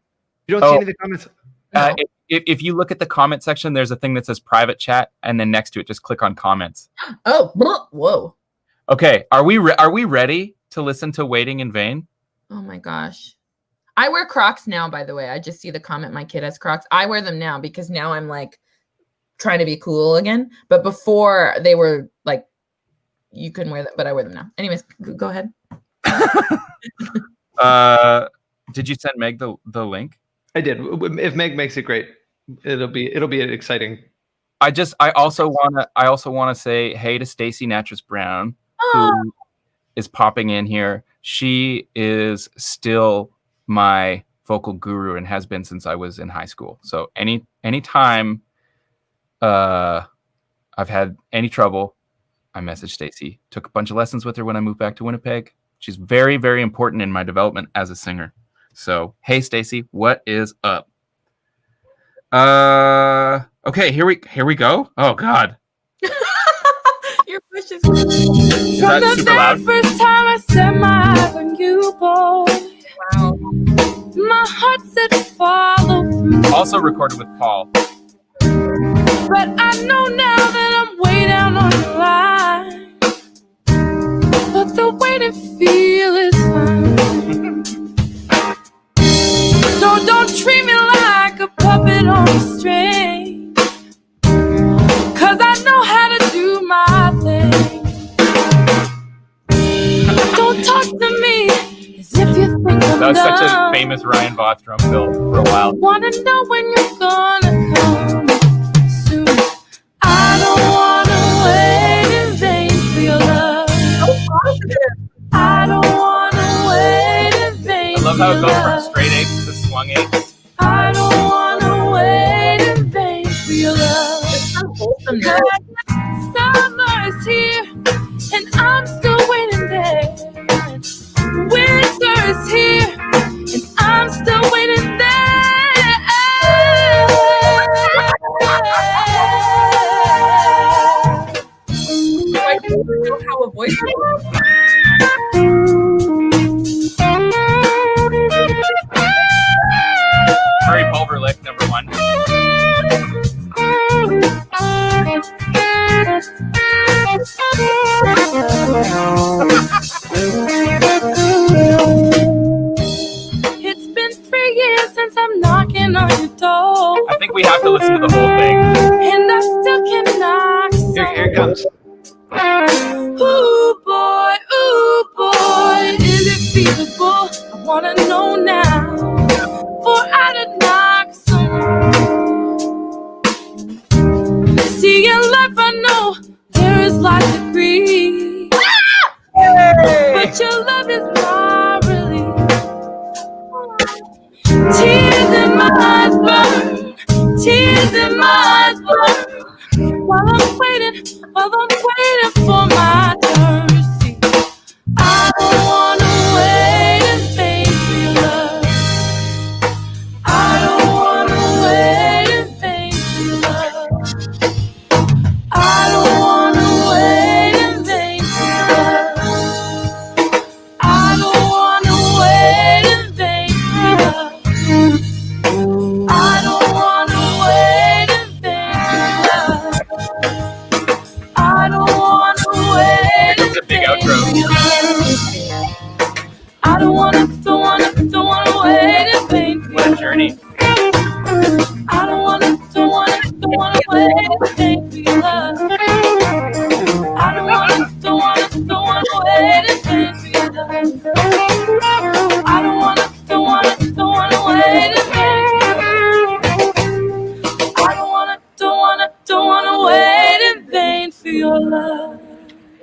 You don't see any of the comments? No. If you look at the comment section, there's a thing that says private chat, and then next to it, just click on comments. Oh, whoa. Okay, are we ready to listen to Waiting in Vain? Oh my gosh. I wear Crocs now, by the way. I just see the comment, my kid has Crocs. I wear them now because now I'm like trying to be cool again. But before they were like, you couldn't wear them, but I wear them now. Anyways, go ahead. Did you send Meg the link? I did. If Meg makes it great, it'll be exciting. I also want to say hey to Stacy Natras Brown, who is popping in here. She is still my vocal guru and has been since I was in high school. So anytime I've had any trouble, I message Stacy. Took a bunch of lessons with her when I moved back to Winnipeg. She's very, very important in my development as a singer. So, hey, Stacy, what is up? Okay, here we go. Oh God. Your push is From the very first time I set my eyes on you, boy. wow. My heart said follow through. Also recorded with Paul. But I know now that I'm way down on the line. But the way to feel is fine. So don't treat restrained, 'cause I know how to do my thing. Don't talk to me as if you think I'm That was such a dumb. famous Ryan Bostrom film for a while. Wanna know when you're gonna come soon. I don't wanna wait in vain for your love. I don't wanna wait in vain. I love how for it your goes from love. straight A's to swung A's. I don't wanna wait in vain for your love. Summer is here, and I'm still waiting there. Winter is here, and I'm still waiting there. I don't know how a voice works. Murray Pulverlick, number 1. It's been 3 years since I'm knocking on your door, I think we have to listen to the whole thing. and I still can knock. Here it comes. Ooh boy, is it feasible? I wanna know now, for I to knock some. See, in life I know there is lots of grief, but your love is my relief. Tears in my eyes burn, tears in my eyes burn, while I'm waiting for my turn to see. I don't wanna wait in vain for your love. I don't wanna wait in vain for your love. I don't wanna wait in vain for your love. I don't wanna wait in vain for your love. I don't wanna wait in vain for your love. I don't wanna wait in It's a big vain outro. for your love. I don't wanna wait in vain for What your a journey. love. I don't wanna wait in vain for your love. I don't wanna wait in vain for your love. I don't wanna wait in vain for your love. I don't wanna wait in vain for your love.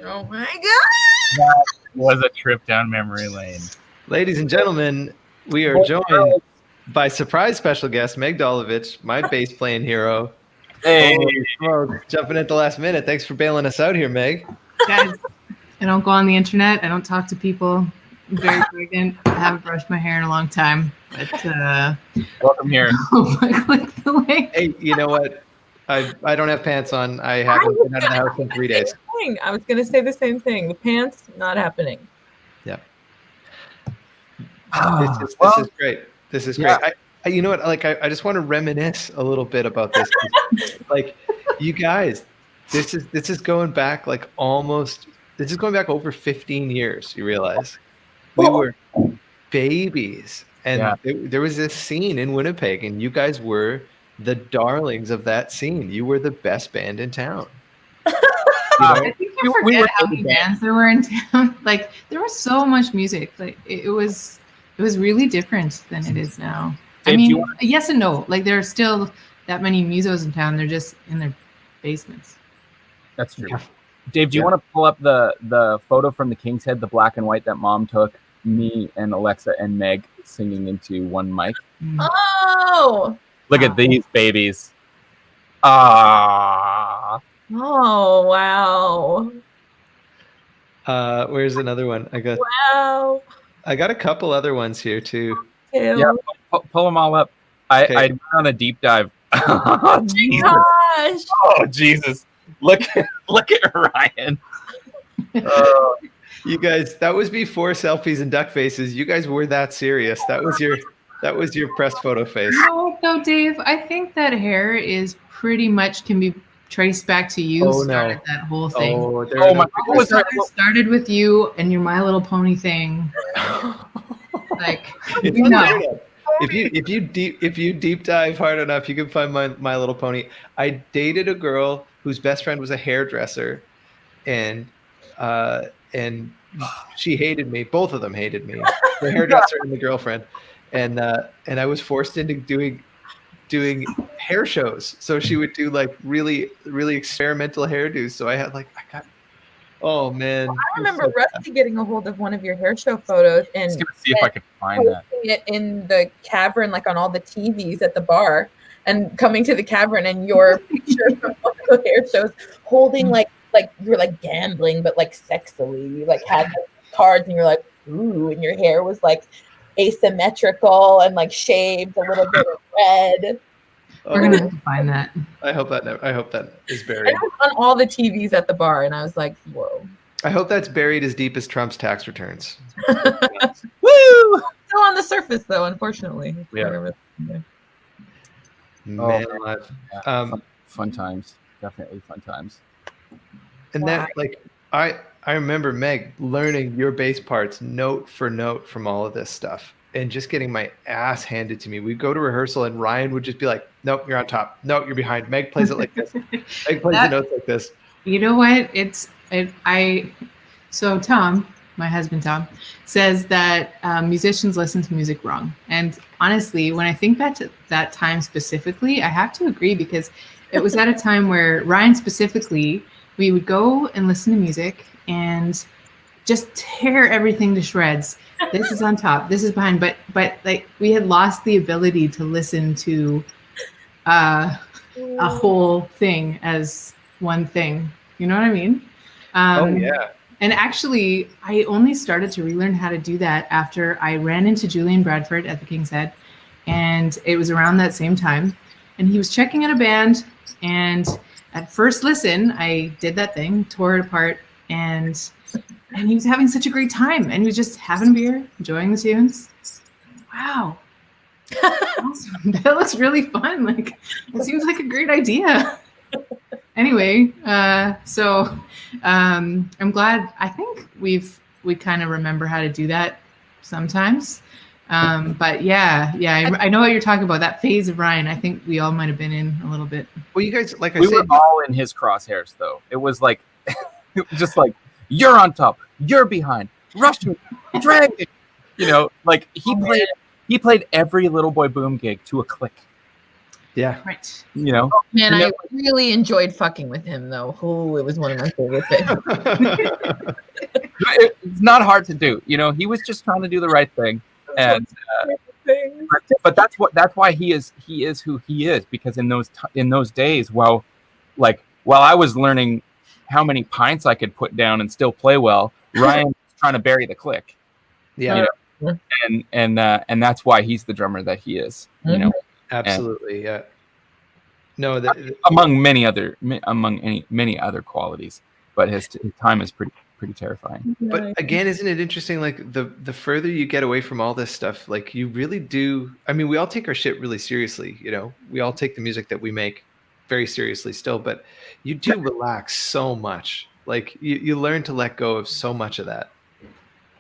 Oh my god. That was a trip down memory lane. Ladies and gentlemen, we are joined by surprise special guest Meg Dolovich, my bass playing hero. Hey. Holy smoke, jumping at the last minute. Thanks for bailing us out here, Meg. Guys, I don't go on the internet. I don't talk to people. I'm very arrogant. I haven't brushed my hair in a long time. But Welcome here. oh my click the link. Hey, you know what? I don't have pants on. I haven't been out of the house in 3 days. I was gonna say the same thing. The pants not happening. This is great. This is great. I you know what? Like, I just want to reminisce a little bit about this. Like, you guys, this is going back like almost. This is going back over 15 years. You realize we were babies, and there was this scene in Winnipeg, and you guys were the darlings of that scene. You were the best band in town. I think you forget how many bands there were in town. Like, there was so much music. Like, it was really different than it is now. Dave, I mean, yes and no. Like, there are still that many musos in town. They're just in their basements. That's true. Dave, do you want to pull up the photo from the King's Head, the black and white that Mom took, me and Alexa and Meg singing into one mic? Oh. Look at these babies. Ah. Oh wow. Where's another one? I got a couple other ones here too. Yeah, pull them all up. I went on a deep dive. Oh Jesus. gosh. Oh Jesus! Look at Ryan. You guys, that was before selfies and duck faces. You guys were that serious. That was your press photo face. No, Dave. I think that hair is pretty much can be traced back to you. Started that whole thing. Oh my God! Started with you and your My Little Pony thing. Like, It's you know. on the internet. if you deep dive hard enough, you can find My Little Pony. I dated a girl whose best friend was a hairdresser, and she hated me. Both of them hated me. The hairdresser and the girlfriend, and I was forced into doing hair shows. So she would do like really experimental hairdos. So I got. Oh man! I remember Rusty getting a hold of one of your hair show photos and I was gonna see if I could find that. It in the cavern, like on all the TVs at the bar, and coming to the cavern and your picture from one of the hair shows, holding like you were like gambling, but like sexily. You like had like, cards, and you're like, ooh, and your hair was like asymmetrical and like shaved a little bit of red. We're gonna have to find that. I hope that is buried. And it was on all the TVs at the bar, and I was like, whoa. I hope that's buried as deep as Trump's tax returns. Woo! Still on the surface, though, unfortunately. Yeah. Man, fun times. Definitely fun times. And that, like, I remember, Meg, learning your bass parts note for note from all of this stuff and just getting my ass handed to me. We'd go to rehearsal and Ryan would just be like, nope, you're on top. Nope, you're behind. Meg plays it like this. Meg plays the notes like this. You know what? So Tom, my husband Tom, says that musicians listen to music wrong. And honestly, when I think back to that time specifically, I have to agree, because it was at a time where Ryan specifically, we would go and listen to music and just tear everything to shreds. This is on top, this is behind, but like we had lost the ability to listen to a whole thing as one thing. You know what I mean? Oh yeah. And actually, I only started to relearn how to do that after I ran into Julian Bradford at the King's Head, and it was around that same time. And he was checking out a band, and at first listen, I did that thing, tore it apart, and he was having such a great time, and he was just having a beer, enjoying the tunes. Wow. Awesome. That looks really fun. Like, it seems like a great idea. Anyway, so I'm glad. I think we kind of remember how to do that sometimes. But yeah, I know what you're talking about. That phase of Ryan, I think we all might have been in a little bit. Well, you guys, like I we said, were all in his crosshairs, though. It was like, it was just like, you're on top, you're behind, rush me, drag me. You know, like he played every Little Boy Boom gig to a click. Yeah. Right. You know. Oh, man, I really enjoyed fucking with him, though. Oh, it was one of my favorite things. It's not hard to do. You know, he was just trying to do the right thing, and but that's why he is who he is, because in those days, while I was learning how many pints I could put down and still play well, Ryan was trying to bury the click. Yeah. You know? And that's why he's the drummer that he is. You know. Absolutely. Yeah. No, among many other qualities, but his time is pretty terrifying. But again, isn't it interesting? Like the further you get away from all this stuff, like you really do. I mean, we all take our shit really seriously. You know, we all take the music that we make very seriously still, but you do relax so much. Like you learn to let go of so much of that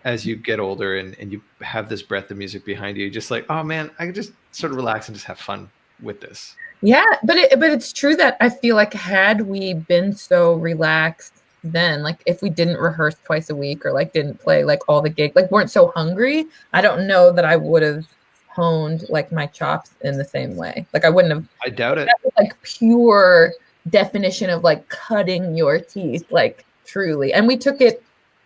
as you get older, and you have this breadth of music behind you. You're just like, oh man, I can just sort of relax and just have fun with this. Yeah, but it's true that I feel like had we been so relaxed then, like if we didn't rehearse twice a week or like didn't play like all the gigs, like weren't so hungry, I don't know that I would have honed like my chops in the same way. Like I wouldn't have. I doubt it. That was like pure definition of like cutting your teeth, like truly. And we took it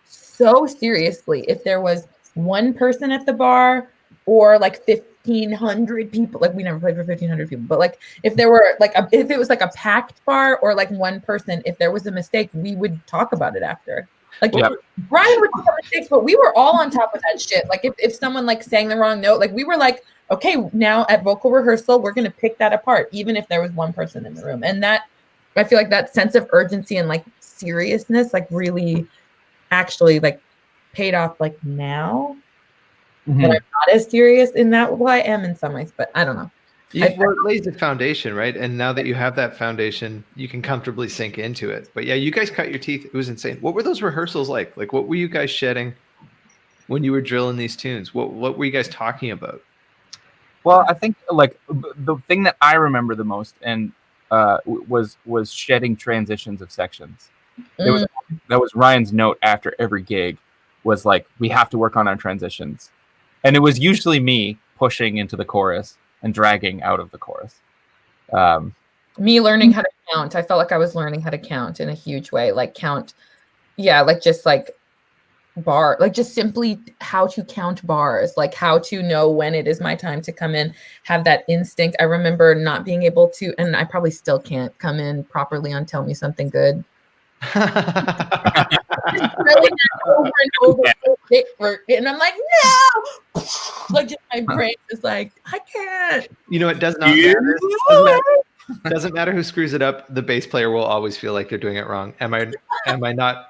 so seriously. If there was one person at the bar or like 1,500 people, like we never played for 1,500 people, but like if there were like if it was like a packed bar or like one person, if there was a mistake, we would talk about it after. Like Brian would make mistakes, but we were all on top of that shit. Like if someone like sang the wrong note, like we were like, okay, now at vocal rehearsal, we're gonna pick that apart, even if there was one person in the room. And that, I feel like that sense of urgency and like seriousness, like really actually like paid off like now. But I'm not as serious in that. Well, I am in some ways, but I don't know. It lays the foundation, right? And now that you have that foundation, you can comfortably sink into it. But yeah, you guys cut your teeth. It was insane. What were those rehearsals like? Like, what were you guys shedding when you were drilling these tunes? What were you guys talking about? Well, I think like the thing that I remember the most and was shedding transitions of sections. That was Ryan's note after every gig was like, we have to work on our transitions. And it was usually me pushing into the chorus and dragging out of the chorus. Me learning how to count. I felt like I was learning how to count in a huge way, like count. Yeah, like just like bar, like just simply how to count bars, like how to know when it is my time to come in, have that instinct. I remember not being able to, and I probably still can't come in properly on Tell Me Something Good. Really over and over, and I'm like, no, like just my brain is like, I can't. You know, it does not matter. Doesn't matter who screws it up. The bass player will always feel like they're doing it wrong. Am I not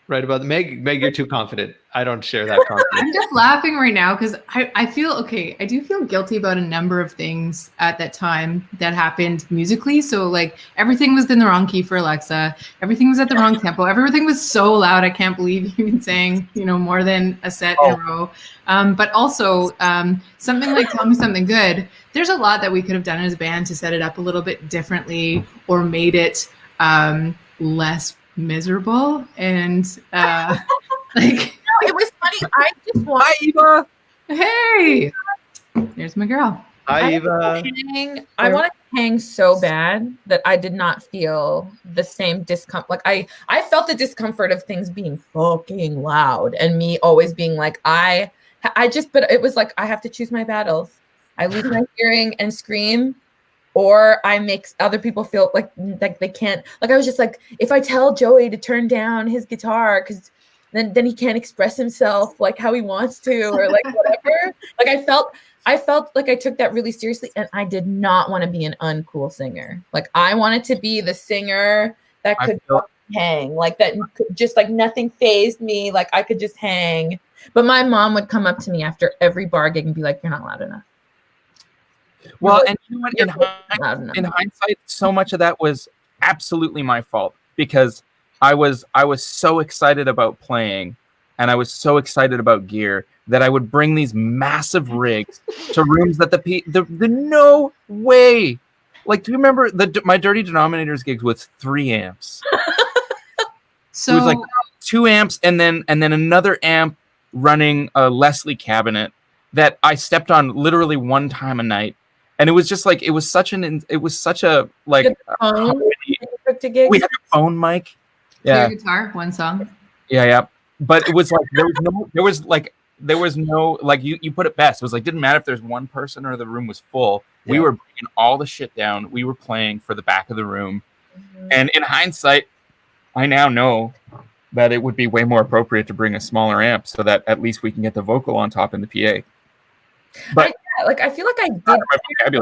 right about that? Meg, you're too confident. I don't share that confidence. I'm just laughing right now because I feel okay. I do feel guilty about a number of things at that time that happened musically. So like everything was in the wrong key for Alexa. Everything was at the wrong tempo. Everything was so loud. I can't believe you've been saying, more than a set in a row. But also something like Tell Me Something Good. There's a lot that we could have done as a band to set it up a little bit differently or made it less miserable and like it was funny. I just want Eva. Hey, there's my girl. Hi, Eva. I wanted to hang so bad that I did not feel the same discomfort. Like I felt the discomfort of things being fucking loud and me always being like, but it was like, I have to choose my battles. I lose my hearing and scream, or I make other people feel like they can't. Like I was just like, if I tell Joey to turn down his guitar, because then he can't express himself like how he wants to, or like whatever. Like I felt like I took that really seriously, and I did not want to be an uncool singer. Like I wanted to be the singer that could hang, like that, just like nothing fazed me. Like I could just hang. But my mom would come up to me after every bar gig and be like, "You're not loud enough." Well, and you know what? In hindsight, so much of that was absolutely my fault because I was so excited about playing, and I was so excited about gear that I would bring these massive rigs to rooms that the no way. Like, do you remember my Dirty Denominators gigs with 3 amps? So it was like 2 amps and then another amp running a Leslie cabinet that I stepped on literally one time a night. And it was just like, it was such a like, we had a phone mic. Yeah. Clear guitar, one song. Yeah. But it was like, there was no, like you put it best. It was like, didn't matter if there's one person or the room was full. Yeah. We were bringing all the shit down. We were playing for the back of the room. Mm-hmm. And in hindsight, I now know that it would be way more appropriate to bring a smaller amp so that at least we can get the vocal on top in the PA. But I feel like I did.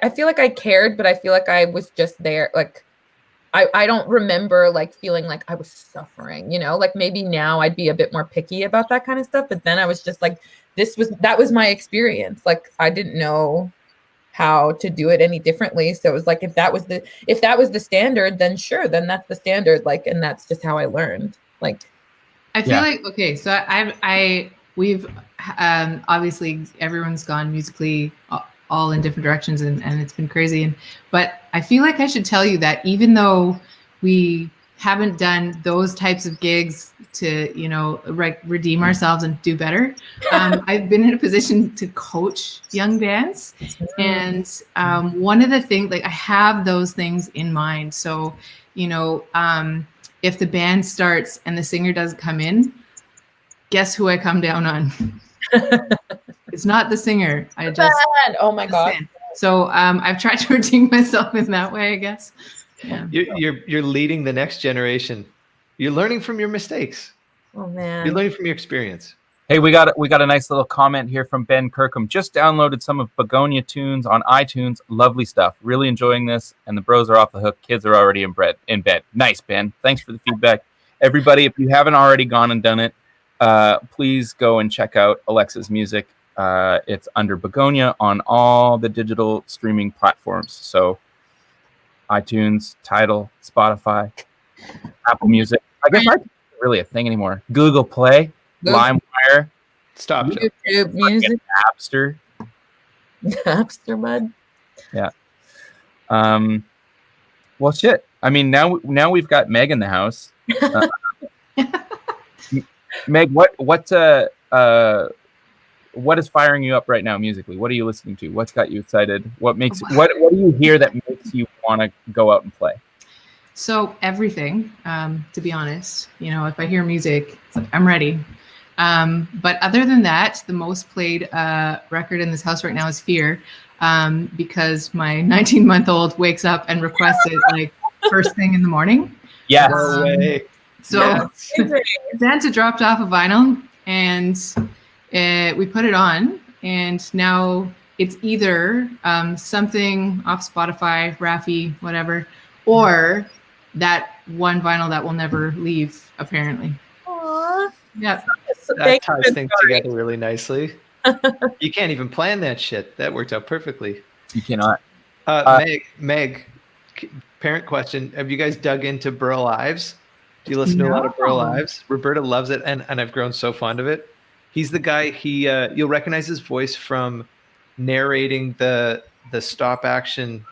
I feel like I cared, but I feel like I was just there. Like I don't remember like feeling like I was suffering, like maybe now I'd be a bit more picky about that kind of stuff. But then I was just like, that was my experience. Like I didn't know how to do it any differently. So it was like, if that was the standard, then sure, then that's the standard. Like, and that's just how I learned. Like, I feel like, okay, so we've obviously everyone's gone musically all in different directions and it's been crazy. But I feel like I should tell you that even though we haven't done those types of gigs to, redeem ourselves and do better, I've been in a position to coach young bands. And one of the things, like I have those things in mind. So, if the band starts and the singer doesn't come in, guess who I come down on? It's not the singer. Oh my God. So I've tried to redeem myself in that way, I guess. Yeah. You're leading the next generation. You're learning from your mistakes. Oh man. You're learning from your experience. Hey, we got a nice little comment here from Ben Kirkham. Just downloaded some of Begonia tunes on iTunes. Lovely stuff. Really enjoying this. And the bros are off the hook. Kids are already in bed. Nice, Ben. Thanks for the feedback. Everybody, if you haven't already gone and done it, please go and check out Alexa's music. It's under Begonia on all the digital streaming platforms. So iTunes, Tidal, Spotify, Apple Music. I guess iTunes isn't really a thing anymore. Google Play, LimeWire. Stop. YouTube Music. Napster. Napster mud. Yeah. Well, shit. I mean, now we've got Meg in the house. Meg, what is firing you up right now musically? What are you listening to? What's got you excited? What do you hear that makes you want to go out and play? So everything, to be honest, if I hear music, I'm ready. But other than that, the most played record in this house right now is Fear, because my 19-month-old wakes up and requests it like first thing in the morning. Yes. No way. So Santa dropped off a vinyl and we put it on, and now it's either something off Spotify, Raffi, whatever, or that one vinyl that will never leave, apparently. Aww. Yeah. That ties things together really nicely. You can't even plan that shit. That worked out perfectly. You cannot. Meg, parent question. Have you guys dug into Burl Ives? Do you listen to a lot of Burl Ives? Roberta loves it, and I've grown so fond of it. He's the guy, you'll recognize his voice from narrating the stop action.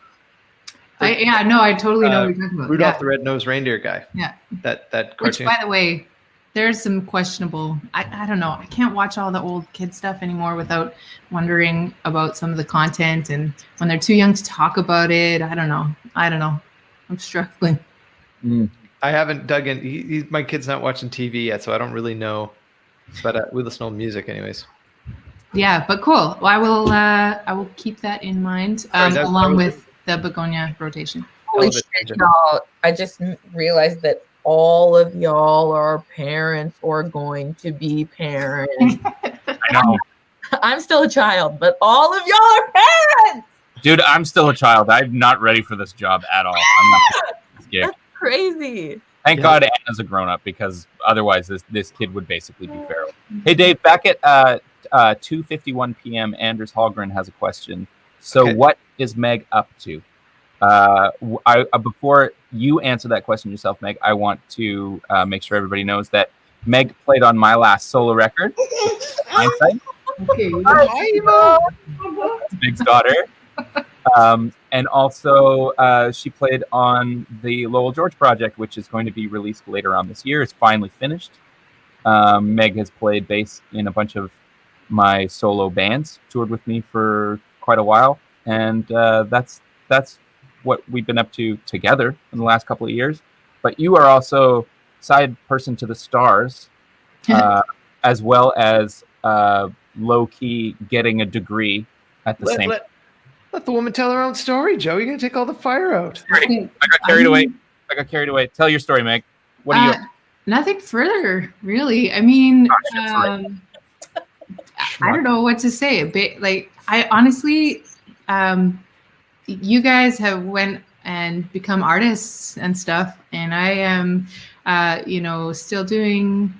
I totally know what you're talking about. Rudolph the Red-Nosed Reindeer guy. Yeah. That cartoon. Which, by the way, there's some questionable, I don't know. I can't watch all the old kid stuff anymore without wondering about some of the content, and when they're too young to talk about it, I don't know. I'm struggling. I haven't dug in. My kid's not watching TV yet, so I don't really know. But we listen to old music anyways. Yeah, but cool. Well, I will keep that in mind, along with the Begonia rotation. Holy shit, y'all. I just realized that all of y'all are parents or going to be parents. I know. I'm still a child, but all of y'all are parents. Dude, I'm still a child. I'm not ready for this job at all. I'm not scared. That's crazy. Thank God Anna's a grown-up, because otherwise this kid would basically be feral. Hey, Dave, back at 2:51 p.m., Anders Hallgren has a question. So What is Meg up to? Before you answer that question yourself, Meg, I want to make sure everybody knows that Meg played on my last solo record, Hindsight. Okay. Meg's daughter. And also she played on the Lowell George project, which is going to be released later on this year. It's finally finished. Meg has played bass in a bunch of my solo bands, toured with me for quite a while, and that's what we've been up to together in the last couple of years. But you are also side person to the stars, as well as low-key getting a degree at the same time. Let the woman tell her own story, Joe. You're going to take all the fire out. I got carried away. Tell your story, Meg. What are you up to? Nothing further, really. I mean, I don't know what to say. I honestly, you guys have went and become artists and stuff, and I am, still doing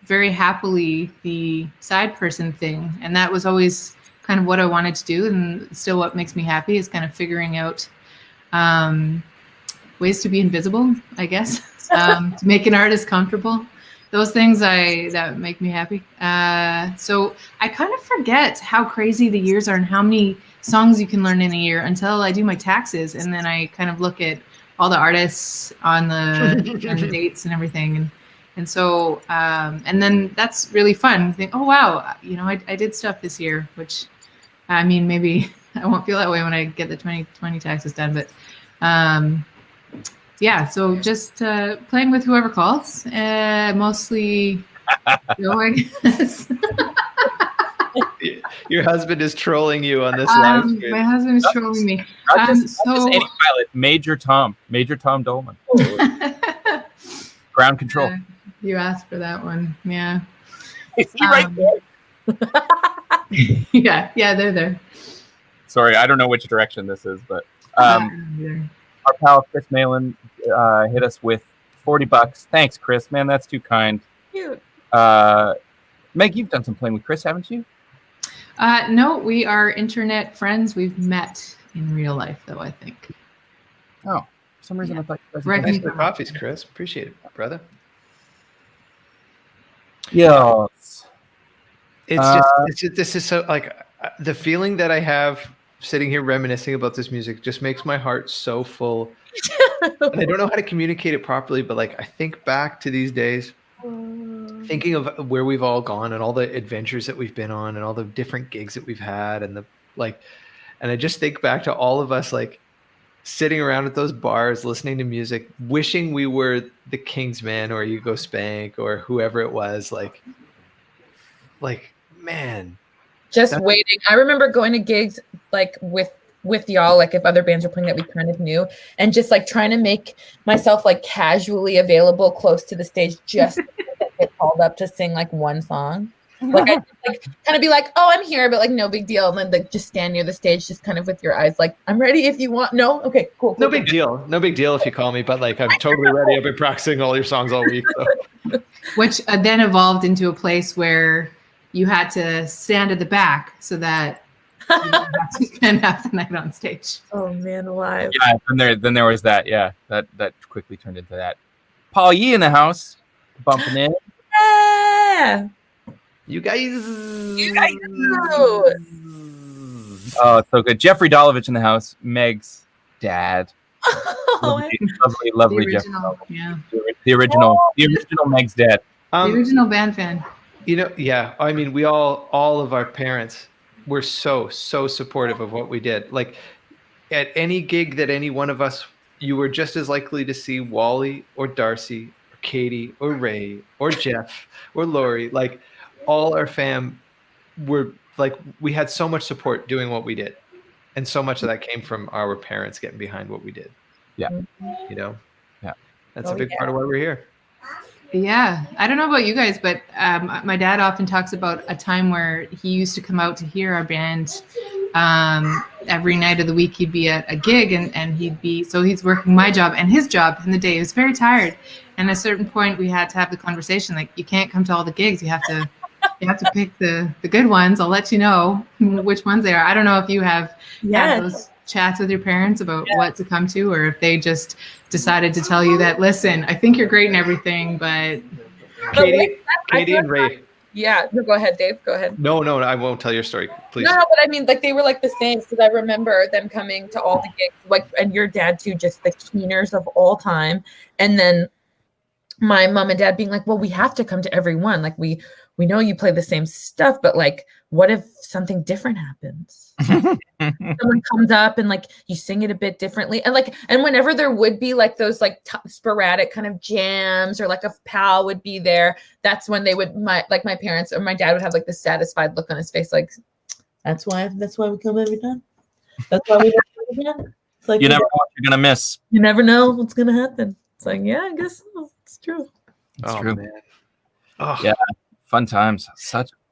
very happily the side person thing, and that was always kind of what I wanted to do, and still what makes me happy is kind of figuring out ways to be invisible, I guess, to make an artist comfortable. Those things that make me happy. So I kind of forget how crazy the years are and how many songs you can learn in a year until I do my taxes, and then I kind of look at all the artists on the dates and everything, and so and then that's really fun. You think, oh wow, I did stuff this year, which I mean, maybe I won't feel that way when I get the 2020 taxes done, but yeah, so just playing with whoever calls, mostly I guess. Your husband is trolling you on this live stream. My husband is trolling me. Not just any pilot, Major Tom Dolman. Ground control. You asked for that one, yeah. Is he right there? Yeah, they're there. Sorry, I don't know which direction this is, but our pal Chris Malin hit us with $40. Thanks, Chris. Man, that's too kind. Cute. Meg, you've done some playing with Chris, haven't you? No, we are internet friends. We've met in real life, though, I think. Oh, for some reason I thought you guys Thanks for the coffees, Chris. Appreciate it, brother. Yes. It's just this is so like The feeling that I have sitting here reminiscing about this music just makes my heart so full. And I don't know how to communicate it properly, but like I think back to these days, thinking of where we've all gone and all the adventures that we've been on and all the different gigs that we've had and and I just think back to all of us like sitting around at those bars, listening to music, wishing we were the Kingsmen or Hugo Spank or whoever it was. Like man. Just waiting. I remember going to gigs like with y'all, like if other bands were playing that we kind of knew, and just like trying to make myself like casually available close to the stage just to get called up to sing like one song. Like I like kind of be like, oh, I'm here, but like no big deal. And then like just stand near the stage, just kind of with your eyes like, I'm ready if you want. No, okay, cool. No big deal. No big deal if you call me, but like I'm totally ready. I've been practicing all your songs all week. So. Which then evolved into a place where you had to stand at the back so that you didn't have to spend half the night on stage. Oh man, alive. Yeah, then there was that. Yeah, that quickly turned into that. Paul Yee in the house, bumping in. Yeah. You guys. Oh, so good. Jeffrey Dolovich in the house. Meg's dad. Oh, Lovely The Jeffrey. original, yeah. The original Meg's dad. The original band fan. You know, yeah. I mean, we all of our parents were so supportive of what we did. Like at any gig that any one of us, you were just as likely to see Wally or Darcy or Katie or Ray or Jeff or Lori. Like all our fam were like, we had so much support doing what we did. And so much of that came from our parents getting behind what we did. Yeah. You know? Yeah. That's a big part of why we're here. Yeah. I don't know about you guys, but my dad often talks about a time where he used to come out to hear our band. Every night of the week he'd be at a gig and he's working my job and his job in the day. He was very tired. And at a certain point we had to have the conversation, like, you can't come to all the gigs. You have to pick the good ones. I'll let you know which ones they are. I don't know if you have had those chats with your parents about what to come to, or if they just decided to tell you that, listen, I think you're great and everything, but Katie and Ray. Yeah, no, go ahead, Dave. Go ahead. No, I won't tell your story, please. No, but I mean, like they were like the same, because I remember them coming to all the gigs, like, and your dad too, just the keeners of all time, and then my mom and dad being like, well, we have to come to every one. Like we know you play the same stuff, but like, what if something different happens? Someone comes up and like you sing it a bit differently, and whenever there would be like those like sporadic kind of jams, or like a pal would be there, that's when they would my parents or my dad would have like the satisfied look on his face, like that's why we come every time. That's why we come every time. It's like, you never know what you're gonna miss. You never know what's gonna happen. It's like, yeah, I guess so. It's true. It's true. Man. Oh yeah, fun times.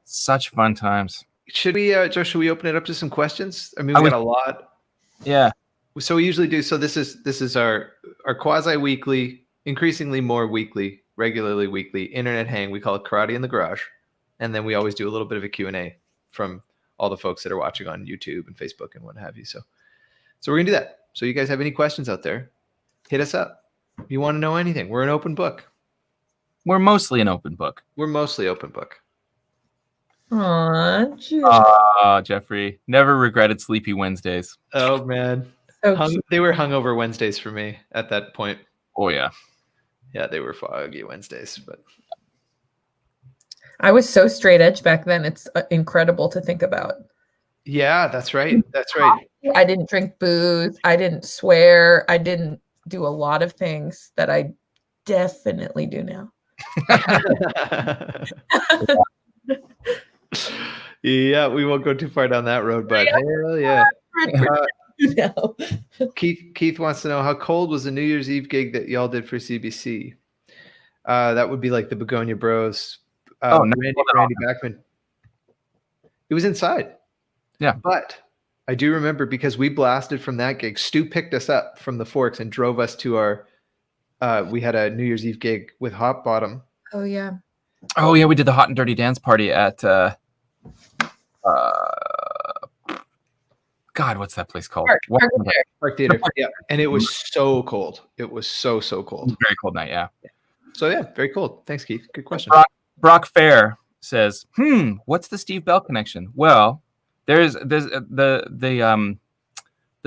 Such fun times. Should we, Joe? Should we open it up to some questions? I mean, we got a lot. Yeah. So we usually do. So this is our quasi-weekly, increasingly more weekly, regularly weekly internet hang. We call it Karate in the Garage, and then we always do a little bit of a Q&A from all the folks that are watching on YouTube and Facebook and what have you. So we're gonna do that. So you guys have any questions out there, hit us up. If you want to know anything, we're an open book. We're mostly an open book. We're mostly open book. Aw, Jeffrey. Never regretted Sleepy Wednesdays. Oh, man. They were hungover Wednesdays for me at that point. Oh, yeah. Yeah, they were foggy Wednesdays. But I was so straight edge back then. It's incredible to think about. Yeah, that's right. That's right. I didn't drink booze. I didn't swear. I didn't do a lot of things that I definitely do now. Yeah, we won't go too far down that road, but hell yeah. Keith wants to know, how cold was the New Year's Eve gig that y'all did for CBC? That would be like the Begonia Bros. Randy Bachman. It was inside. Yeah. But I do remember, because we blasted from that gig. Stu picked us up from the Forks and drove us to our we had a New Year's Eve gig with Hot Bottom. Oh yeah. Oh yeah, we did the Hot and Dirty Dance Party at God, what's that place called? Park Theater. Yeah, and it was so cold. It was so cold. Very cold night. Yeah. So yeah, very cold. Thanks, Keith. Good question. Brock Fair says, what's the Steve Bell connection? Well, there's the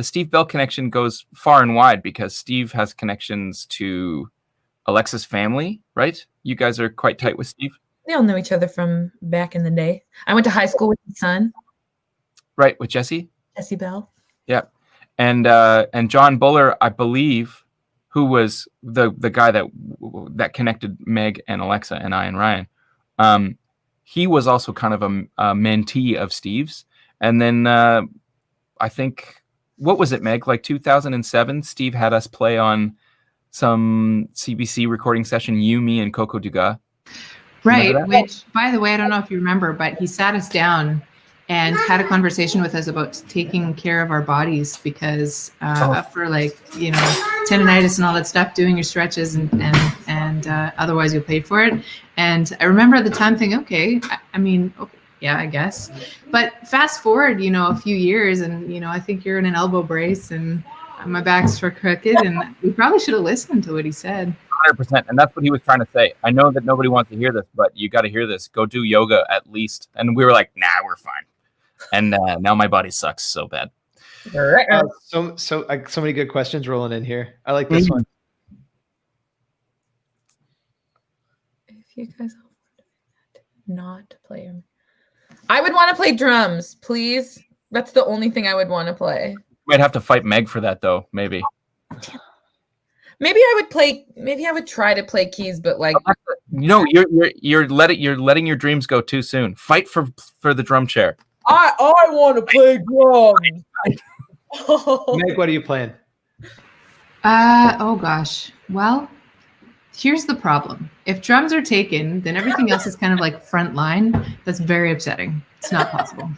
Steve Bell connection goes far and wide because Steve has connections to Alexa's family, right? You guys are quite tight with Steve. They all know each other from back in the day. I went to high school with his son, Right, with Jesse. Jesse Bell. Yeah, and John Buller, I believe, who was the guy that connected Meg and Alexa and I and Ryan. He was also kind of a mentee of Steve's, and then I think, what was it, Meg? Like 2007, Steve had us play on some CBC recording session. You, me, and Coco Dugas. Right, which, by the way, I don't know if you remember, but he sat us down and had a conversation with us about taking care of our bodies because for like, tendonitis and all that stuff, doing your stretches and otherwise you'll pay for it. And I remember at the time thinking, okay, yeah, I guess. But fast forward, a few years and, I think you're in an elbow brace and my back's for crooked and we probably should have listened to what he said. 100%, and that's what he was trying to say. I know that nobody wants to hear this, but you got to hear this. Go do yoga at least. And we were like, nah, we're fine. And now my body sucks so bad. So many good questions rolling in here. I like this one. If you guys not play him, I would want to play drums, please. That's the only thing I would want to play. Might have to fight Meg for that though, maybe. Maybe I would try to play keys, but like you're letting your dreams go too soon. Fight for the drum chair. I want to play drums. Meg, what are you playing? Oh gosh. Well, here's the problem. If drums are taken, then everything else is kind of like front line. That's very upsetting. It's not possible.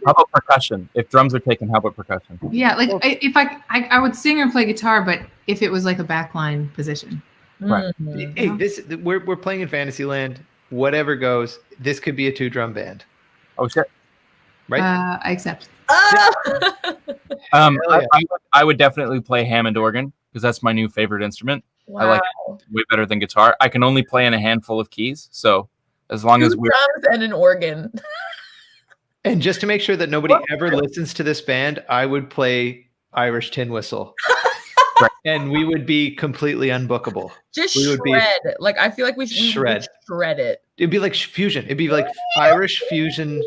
How about percussion? If drums are taken, how about percussion? Yeah, like if I would sing or play guitar, but if it was like a backline position. Right. Hey, we're playing in Fantasyland. Whatever goes, this could be a 2-drum band. Oh shit! Right? I accept. I would definitely play Hammond organ because that's my new favorite instrument. Wow. I like it way better than guitar. I can only play in a handful of keys, so as long as we're drums and an organ. And just to make sure that nobody ever listens to this band, I would play Irish tin whistle. And we would be completely unbookable. Just shred. Like I feel like we would shred it. It'd be like fusion. It'd be like Irish fusion,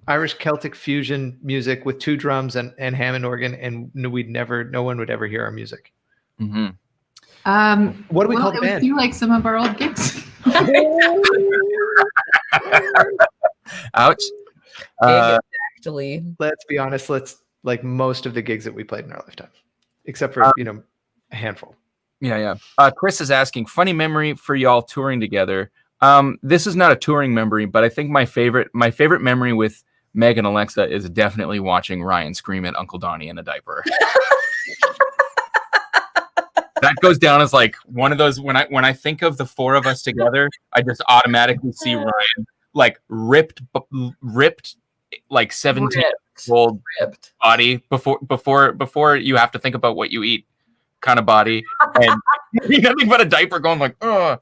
Irish Celtic fusion music with 2 drums and Hammond organ, and no one would ever hear our music. Mm-hmm. What do we call the band? You like some of our old gigs? Ouch. Actually, let's be honest. Let's like most of the gigs that we played in our lifetime, except for a handful. Yeah. Chris is asking, funny memory for y'all touring together. This is not a touring memory, but I think my favorite memory with Meg and Alexa is definitely watching Ryan scream at Uncle Donnie in a diaper. That goes down as like one of those when I think of the 4 of us together, I just automatically see Ryan like ripped like 17-year-old body before you have to think about what you eat kind of body, and nothing but a diaper going like, oh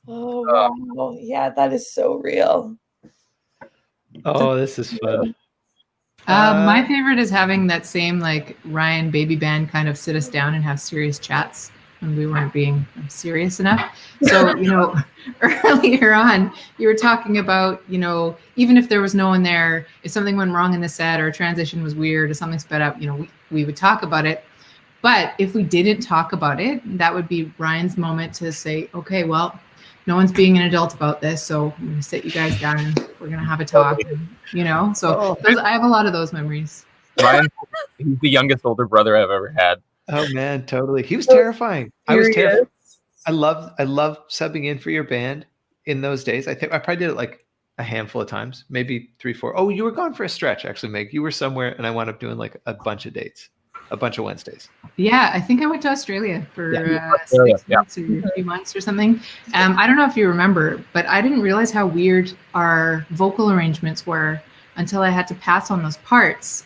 wow. Yeah, that is so real. Oh, this is fun. My favorite is having that same like Ryan baby band kind of sit us down and have serious chats when we weren't being serious enough. So, earlier on, you were talking about, even if there was no one there, if something went wrong in the set or a transition was weird or something sped up, we would talk about it. But if we didn't talk about it, that would be Ryan's moment to say, okay, well, no one's being an adult about this, so I'm going to sit you guys down and we're going to have a talk, So I have a lot of those memories. Ryan, he's the youngest older brother I've ever had. Oh man, totally. He was terrifying. I was terrified. I love subbing in for your band in those days. I think I probably did it like a handful of times, maybe 3, 4. Oh, you were gone for a stretch, actually, Meg. You were somewhere, and I wound up doing like a bunch of dates, a bunch of Wednesdays. Yeah, I think I went to Australia for 6 months or a few months or something. I don't know if you remember, but I didn't realize how weird our vocal arrangements were until I had to pass on those parts,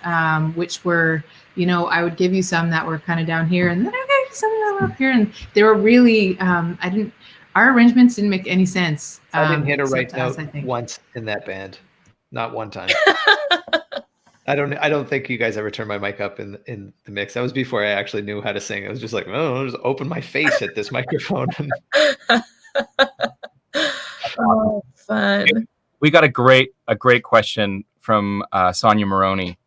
which were, I would give you some that were kind of down here, and then I gave you some that were up here, and they were really, our arrangements didn't make any sense. I didn't hit a right note once in that band, not one time. I don't think you guys ever turned my mic up in the mix. That was before I actually knew how to sing. I was just like, oh, I'll just open my face at this microphone. Oh, fun. We got a great question from Sonia Maroney.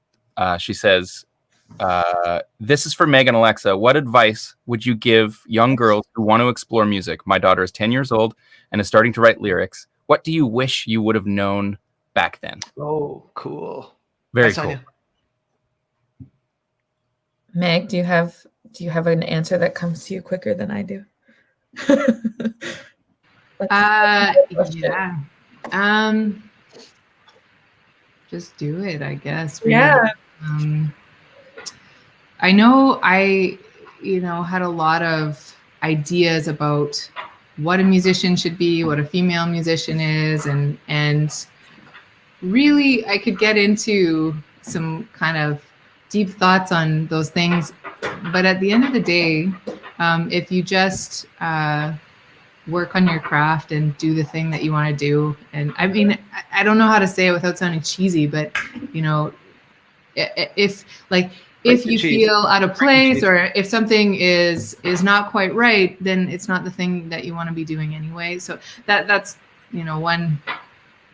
She says, this is for Meg and Alexa. What advice would you give young girls who want to explore music? My daughter is 10 years old and is starting to write lyrics. What do you wish you would have known back then? Oh, cool. Very Hi, Sonia. cool. Meg, do you have an answer that comes to you quicker than I do? Yeah. Just do it, I guess. Really. Yeah. I know I had a lot of ideas about what a musician should be, what a female musician is, and really I could get into some kind of deep thoughts on those things. But at the end of the day, if you just work on your craft and do the thing that you want to do, and I mean, I don't know how to say it without sounding cheesy, but if you feel out of place or if something is not quite right, then it's not the thing that you want to be doing anyway. So that's one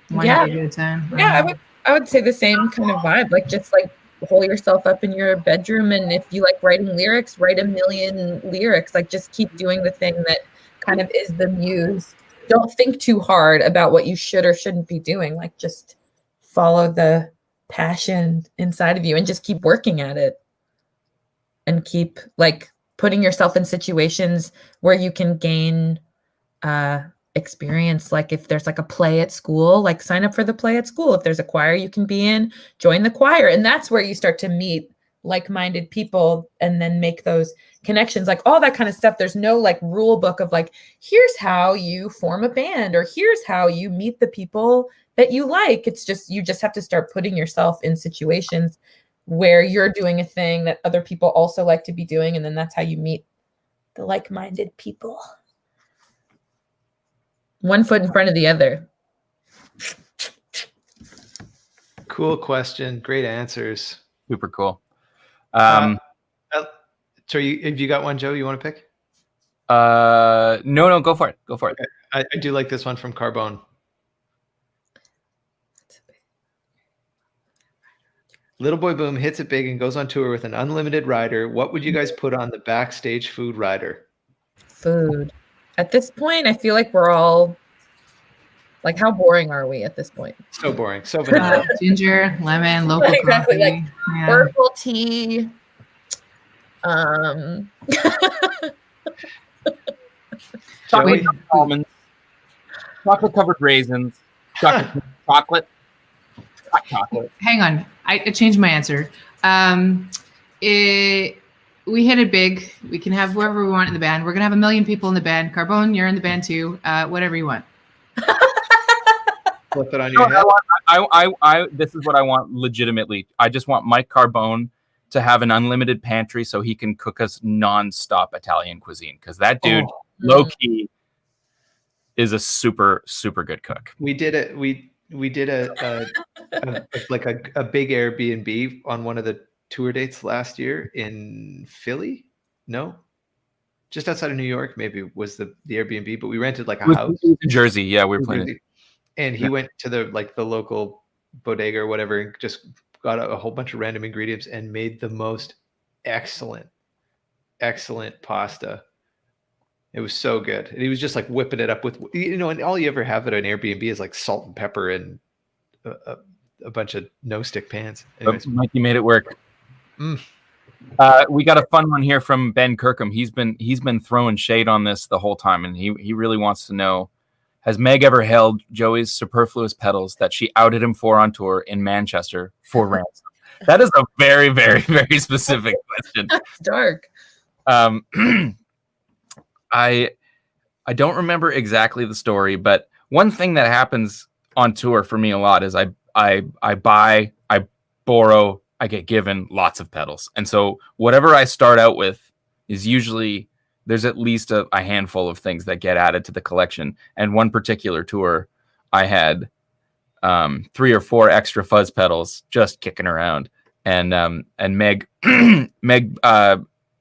day at a time. Yeah, I would say the same kind of vibe. Like just like hole yourself up in your bedroom, and if you like writing lyrics, write a million lyrics. Like just keep doing the thing that kind of is the muse. Don't think too hard about what you should or shouldn't be doing. Like just follow the passion inside of you and just keep working at it, and keep like putting yourself in situations where you can gain experience. Like if there's like a play at school, like sign up for the play at school. If there's a choir you can be in, join the choir. And that's where you start to meet like-minded people and then make those connections, like all that kind of stuff. There's no like rule book of like, here's how you form a band, or here's how you meet the people that you like. It's just, you just have to start putting yourself in situations where you're doing a thing that other people also like to be doing. And then that's how you meet the like-minded people. One foot in front of the other. Cool question. Great answers. Super cool. So have you got one, Joe, you want to pick? No, go for it. Go for it. Okay. I do like this one from Carbone. Little Boy Boom hits it big and goes on tour with an unlimited rider. What would you guys put on the backstage food rider? Food. At this point, I feel like we're all like, how boring are we at this point? So boring. So vanilla. Ginger, lemon, local exactly. coffee. Like herbal tea. Chocolate almonds, chocolate covered raisins, chocolate, hot chocolate. Hang on, I changed my answer. We hit it big. We can have whoever we want in the band. We're gonna have 1 million people in the band. Carbone, you're in the band too. Whatever you want. Flip it on your head. I this is what I want legitimately. I just want Mike Carbone to have an unlimited pantry so he can cook us non-stop Italian cuisine, because that dude, low key, is a super, super good cook. We did it. We did a big Airbnb on one of the tour dates last year in Philly. No, just outside of New York, maybe was the Airbnb, but we rented like a house in Jersey. Yeah, we were playing. And he went to the local bodega or whatever and just got a whole bunch of random ingredients and made the most excellent pasta. It was so good. And he was just like whipping it up with, and all you ever have at an Airbnb is like salt and pepper and a bunch of no-stick pans. Anyways. Mikey made it work. We got a fun one here from Ben Kirkham. He's been throwing shade on this the whole time, and he really wants to know, has Meg ever held Joey's superfluous pedals that she outed him for on tour in Manchester for ransom? That is a very, very, very specific question. That's dark. I don't remember exactly the story, but one thing that happens on tour for me a lot is I buy, I borrow, I get given lots of pedals. And so whatever I start out with is usually, there's at least a handful of things that get added to the collection. And one particular tour I had 3 or 4 extra fuzz pedals just kicking around. And Meg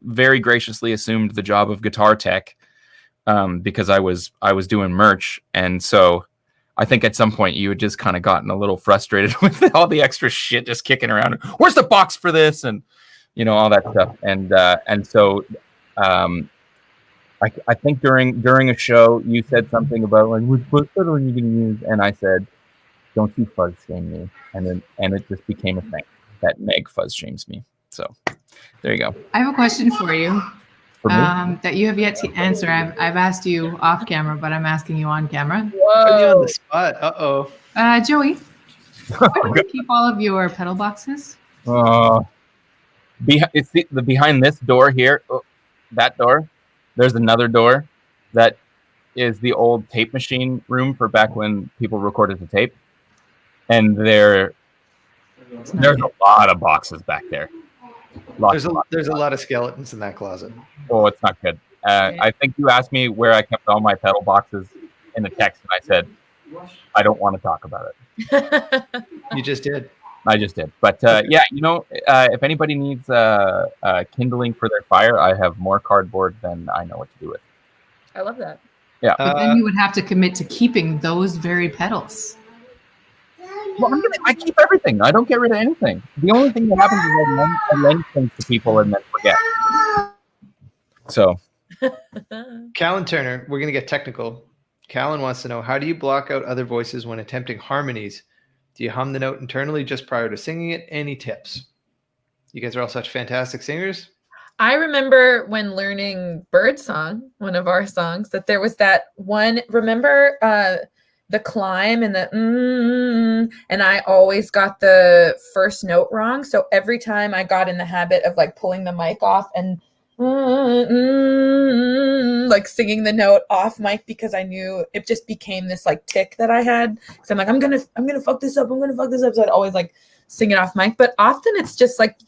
very graciously assumed the job of guitar tech because I was doing merch. And so I think at some point you had just kind of gotten a little frustrated with all the extra shit just kicking around. Where's the box for this? And, all that stuff. And so I think during a show, you said something about like, what pedal are you going to use? And I said, don't you fuzz shame me. And it just became a thing that Meg fuzz shames me. So there you go. I have a question for you For me? that you have yet to answer. I've asked you off camera, but I'm asking you on camera. Put you on the spot. Uh-oh. Joey, where do you keep all of your pedal boxes? It's the behind this door here, that door. There's another door that is the old tape machine room for back when people recorded the tape. And there's a lot of boxes back there. There's a lot of skeletons in that closet. Oh, it's not good. I think you asked me where I kept all my pedal boxes in the text, and I said, I don't want to talk about it. You just did. I just did. But if anybody needs kindling for their fire, I have more cardboard than I know what to do with. I love that. Yeah. But then you would have to commit to keeping those very pedals. Well, I keep everything. I don't get rid of anything. The only thing that happens is I lend things to people and then forget. So, Callan Turner, we're going to get technical. Callan wants to know, how do you block out other voices when attempting harmonies? Do you hum the note internally just prior to singing it? Any tips? You guys are all such fantastic singers. I remember when learning Birdsong, one of our songs, that there was that one, remember the climb and the and I always got the first note wrong. So every time I got in the habit of like pulling the mic off and like singing the note off mic, because I knew it just became this like tick that I had. So I'm like, I'm gonna fuck this up. So I'd always like sing it off mic. But often it's just like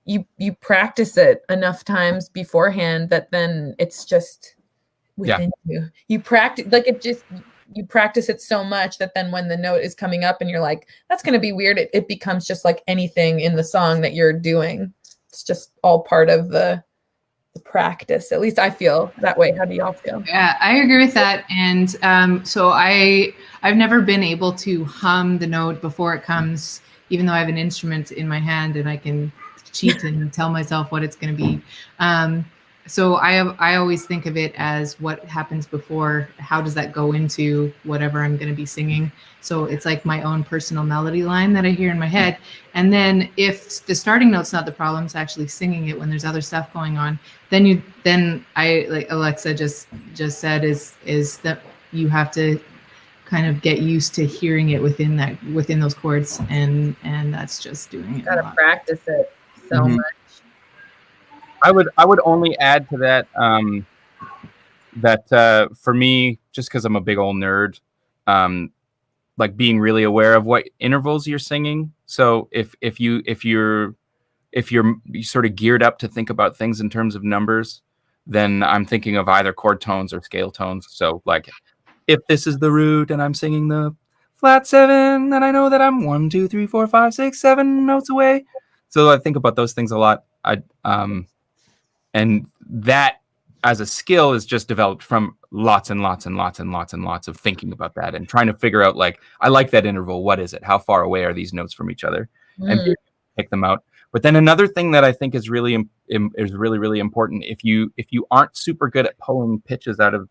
you practice it enough times beforehand that then it's just within you. You practice like it just. You practice it so much that then when the note is coming up and you're like, that's going to be weird, it becomes just like anything in the song that you're doing. It's just all part of the practice. At least I feel that way. How do y'all feel? Yeah, I agree with that. And so I've never been able to hum the note before it comes, even though I have an instrument in my hand and I can cheat and tell myself what it's going to be. So I always think of it as what happens before, how does that go into whatever I'm going to be singing. So it's like my own personal melody line that I hear in my head. And then if the starting note's not the problem, it's actually singing it when there's other stuff going on, then I, like Alexa just said, is that you have to kind of get used to hearing it within those chords, and that's just doing it. Gotta practice it so much. I would only add to that that for me, just because I'm a big old nerd, like being really aware of what intervals you're singing. So if you're sort of geared up to think about things in terms of numbers, then I'm thinking of either chord tones or scale tones. So like if this is the root and I'm singing the flat 7, then I know that I'm 1, 2, 3, 4, 5, 6, 7 notes away. So I think about those things a lot. And that as a skill is just developed from lots and lots and lots and lots and lots of thinking about that and trying to figure out, like, I like that interval. What is it? How far away are these notes from each other? And pick them out. But then another thing that I think is really important, if you aren't super good at pulling pitches out of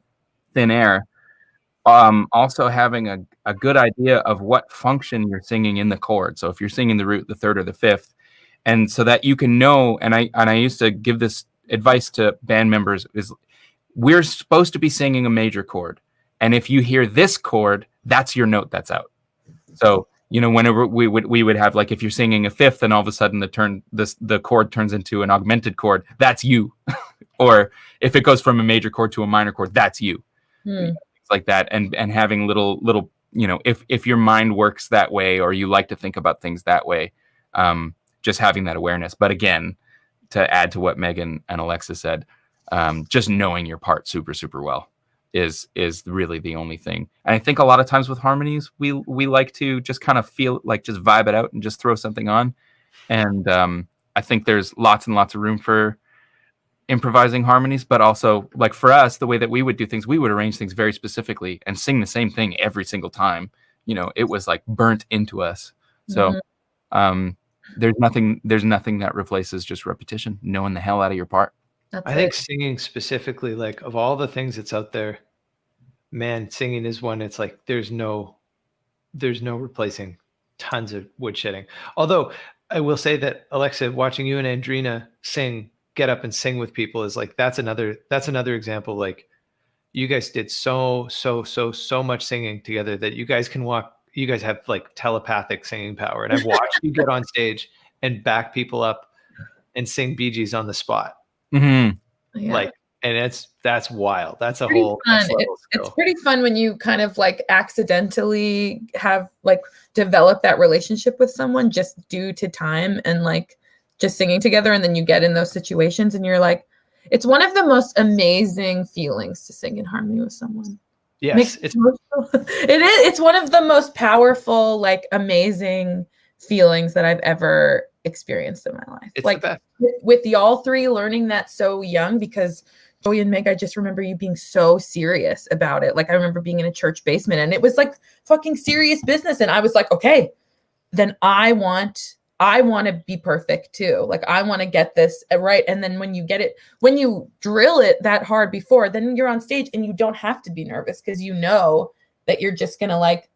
thin air, also having a good idea of what function you're singing in the chord. So if you're singing the root, the third, or the fifth, and so that you can know, and I used to give this advice to band members, is we're supposed to be singing a major chord, and if you hear this chord, that's your note that's out. So whenever we would have, like, if you're singing a fifth and all of a sudden the chord turns into an augmented chord, that's you. Or if it goes from a major chord to a minor chord, that's you. Things like that, and having little if your mind works that way, or you like to think about things that way, just having that awareness. But again, to add to what Megan and Alexa said, just knowing your part super, super well. is really the only thing. And I think a lot of times with harmonies, we like to just kind of feel like just vibe it out and just throw something on. And I think there's lots and lots of room for improvising harmonies, but also like for us, the way that we would do things, we would arrange things very specifically and sing the same thing every single time. You know, it was like burnt into us. So there's nothing that replaces just repetition, knowing the hell out of your part. I think singing specifically, like of all the things that's out there, man, singing is one. It's like there's no replacing tons of woodshedding. Although I will say that, Alexa, watching you and Andrina sing, get up and sing with people is like that's another example. Like you guys did so much singing together that you guys have like telepathic singing power. And I've watched you get on stage and back people up and sing Bee Gees on the spot. Mm-hmm. Like, and that's wild. That's a pretty whole fun. It's pretty fun when you kind of like accidentally have like develop that relationship with someone just due to time and like just singing together, and then you get in those situations and you're like, it's one of the most amazing feelings to sing in harmony with someone. Yes, it is. It's one of the most powerful, like amazing feelings that I've ever experienced in my life. It's like the best. With y'all three learning that so young, because Joey and Meg, I just remember you being so serious about it. Like I remember being in a church basement and it was like fucking serious business. And I was like, okay, then I want to be perfect too. Like I want to get this right. And then when you drill it that hard before, then you're on stage and you don't have to be nervous because you know that you're just going to like,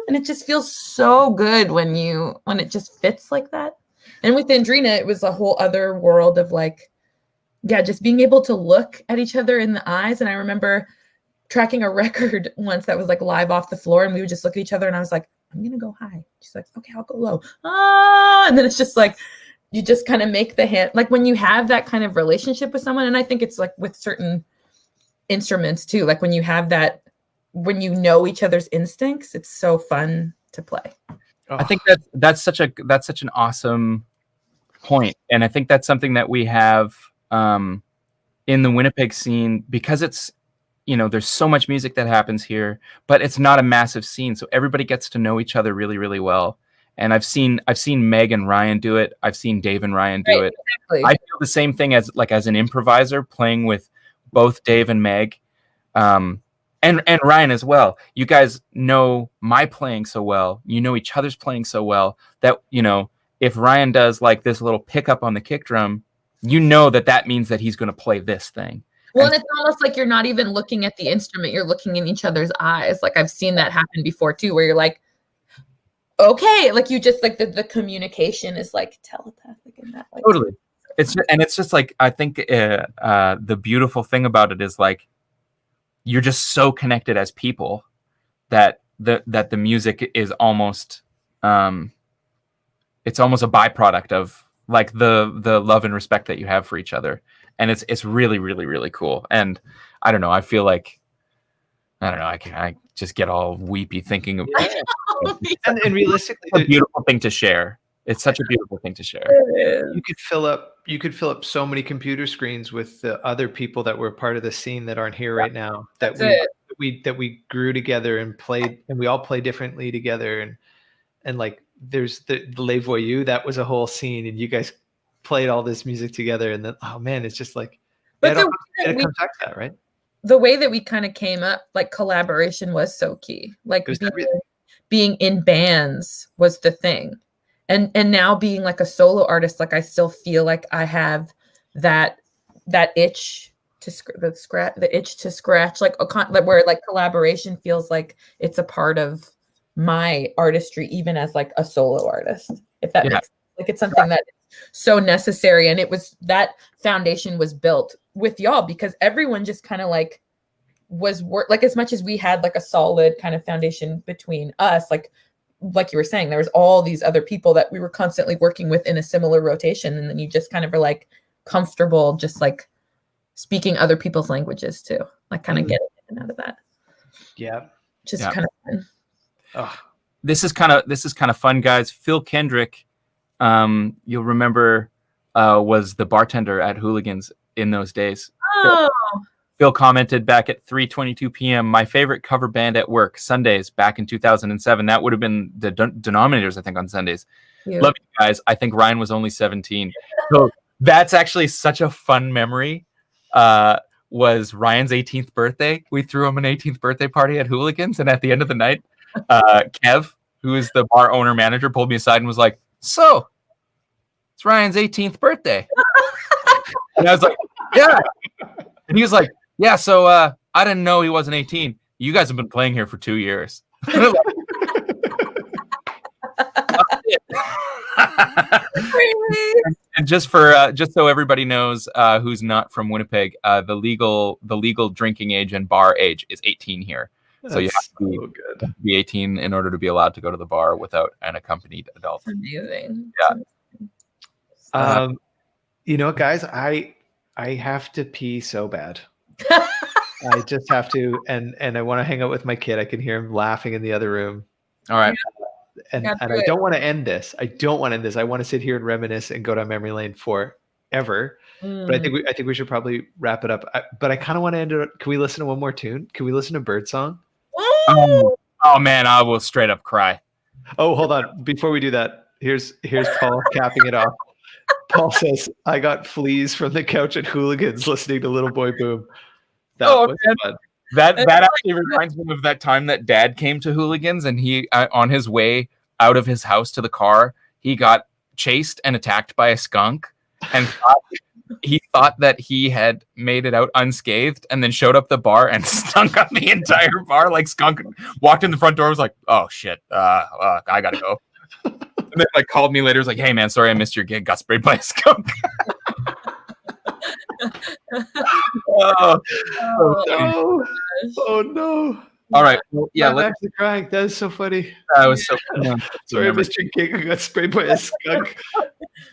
and it just feels so good when it just fits like that. And with Andrina, it was a whole other world of like, yeah, just being able to look at each other in the eyes. And I remember tracking a record once that was like live off the floor and we would just look at each other and I was like, I'm going to go high. She's like, okay, I'll go low. And then it's just like, you just kind of make the hand, like when you have that kind of relationship with someone. And I think it's like with certain instruments too, like when you have that, when you know each other's instincts, it's so fun to play. I think that's such an awesome point. And I think that's something that we have in the Winnipeg scene, because it's, you know, there's so much music that happens here, but it's not a massive scene. So everybody gets to know each other really, really well. And I've seen Meg and Ryan do it. I've seen Dave and Ryan do it. Exactly. I feel the same thing as an improviser playing with both Dave and Meg. And Ryan as well. You guys know my playing so well. You know each other's playing so well that, you know, if Ryan does like this little pickup on the kick drum, you know that means that he's going to play this thing. Well, and it's almost like you're not even looking at the instrument. You're looking in each other's eyes. Like I've seen that happen before too, where you're like, okay, like you just like the communication is like telepathic in that way. Totally. It's just like, I think the beautiful thing about it is like, you're just so connected as people that the music is almost, it's almost a byproduct of like the love and respect that you have for each other. And it's really, really, really cool. And I don't know, I feel like, I just get all weepy thinking of it. And realistically, it's a beautiful thing to share. It's such a beautiful thing to share. You could fill up so many computer screens with the other people that were part of the scene that aren't here right now, that we grew together and played, and we all play differently together. And like there's the Les Voyous, that was a whole scene, and you guys played all this music together, and then oh man, it's just like, but it comes back to that, right? The way that we kind of came up, like collaboration was so key. Like being in bands was the thing. And now being like a solo artist, like I still feel like I have that itch to scratch, like where like collaboration feels like it's a part of my artistry, even as like a solo artist, if that makes sense. Like it's something that is so necessary. And it was, that foundation was built with y'all because everyone just kind of like was like, as much as we had like a solid kind of foundation between us, like you were saying, there was all these other people that we were constantly working with in a similar rotation. And then you just kind of were like comfortable just like speaking other people's languages too, like kind of getting in and out of that. Yeah. Just kind of fun. Oh. This is kind of fun, guys. Phil Kendrick, you'll remember, was the bartender at Hooligans in those days. Oh. Phil commented back at 3:22 p.m. My favorite cover band at work Sundays back in 2007. That would have been the denominators, I think, on Sundays. Yeah. Love you guys. I think Ryan was only 17. So that's actually such a fun memory. Was Ryan's 18th birthday. We threw him an 18th birthday party at Hooligans, and at the end of the night, Kev, who is the bar owner manager, pulled me aside and was like, "So, it's Ryan's 18th birthday." And I was like, "Yeah." And he was like, "Yeah, so I didn't know he wasn't 18. You guys have been playing here for 2 years." And just so everybody knows who's not from Winnipeg, the legal drinking age and bar age is 18 here. So you have to be 18 in order to be allowed to go to the bar without an accompanied adult. Amazing. Yeah. You know, guys, I have to pee so bad. I just have to, and I want to hang out with my kid. I can hear him laughing in the other room. All right. And I don't want to end this. I want to sit here and reminisce and go down memory lane forever. But I think we should probably wrap it up. But I kind of want to end it. Can we listen to one more tune? Can we listen to Birdsong? Oh man, I will straight up cry. Oh, hold on. Before we do that, here's Paul capping it off. Paul says, "I got fleas from the couch at Hooligans listening to Little Boy Boom." That was fun. That actually reminds me of that time that Dad came to Hooligans, and he on his way out of his house to the car, he got chased and attacked by a skunk, and he thought that he had made it out unscathed, and then showed up the bar and stunk on the entire bar. Like skunk walked in the front door, was like, "Oh shit, I gotta go." And then like called me later, was like, "Hey man, sorry I missed your gig. Got sprayed by a skunk." Oh no. All right. Well, yeah, I'm actually crying. That is so funny. That was so funny. Sorry, I missed your gig. I got sprayed by a skunk.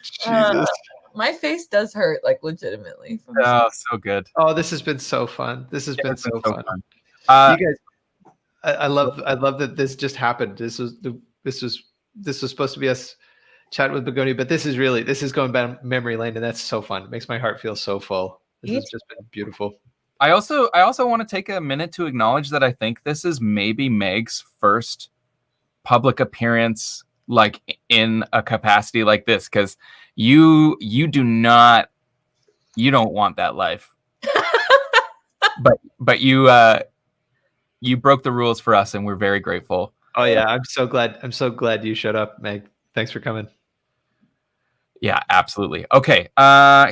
Jesus. My face does hurt, like legitimately. Oh, so good. Oh, this has been so fun. This has been so fun. You guys, I love that this just happened. This was supposed to be us chatting with Begonia, but this is going down memory lane, and that's so fun. It makes my heart feel so full. This has just been beautiful. I also want to take a minute to acknowledge that I think this is maybe Meg's first public appearance, like in a capacity like this, because you don't want that life. but you broke the rules for us, and we're very grateful. Oh yeah, I'm so glad you showed up, Meg. Thanks for coming. Yeah, absolutely. Okay,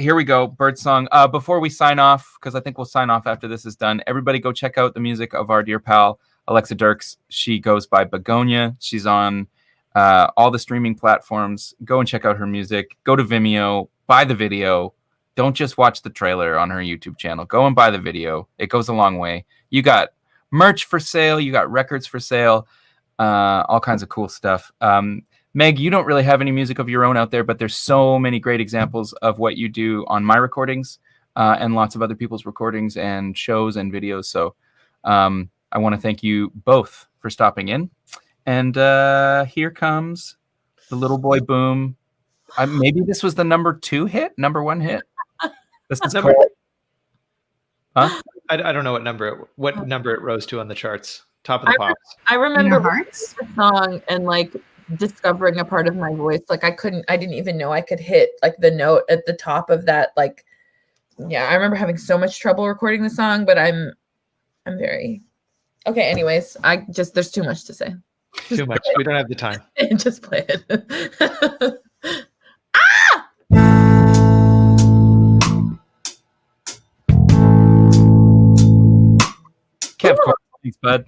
here we go. Birdsong. Before we sign off, because I think we'll sign off after this is done, everybody go check out the music of our dear pal, Alexa Dirks. She goes by Begonia. She's on all the streaming platforms. Go and check out her music. Go to Vimeo. Buy the video. Don't just watch the trailer on her YouTube channel. Go and buy the video. It goes a long way. You got merch for sale. You got records for sale. All kinds of cool stuff. Meg, you don't really have any music of your own out there, but there's so many great examples of what you do on my recordings and lots of other people's recordings and shows and videos. So I want to thank you both for stopping in. And here comes the Little Boy Boom. Maybe this was the number 1 hit. This is number. Huh? I don't know what number it rose to on the charts. Top of the pops. I remember hearts? the song and like discovering a part of my voice. Like I didn't even know I could hit like the note at the top of that. Like, yeah, I remember having so much trouble recording the song, but I'm very okay. Anyways, there's too much to say. Too much. We don't have the time. Just play it. Kev, thanks, bud.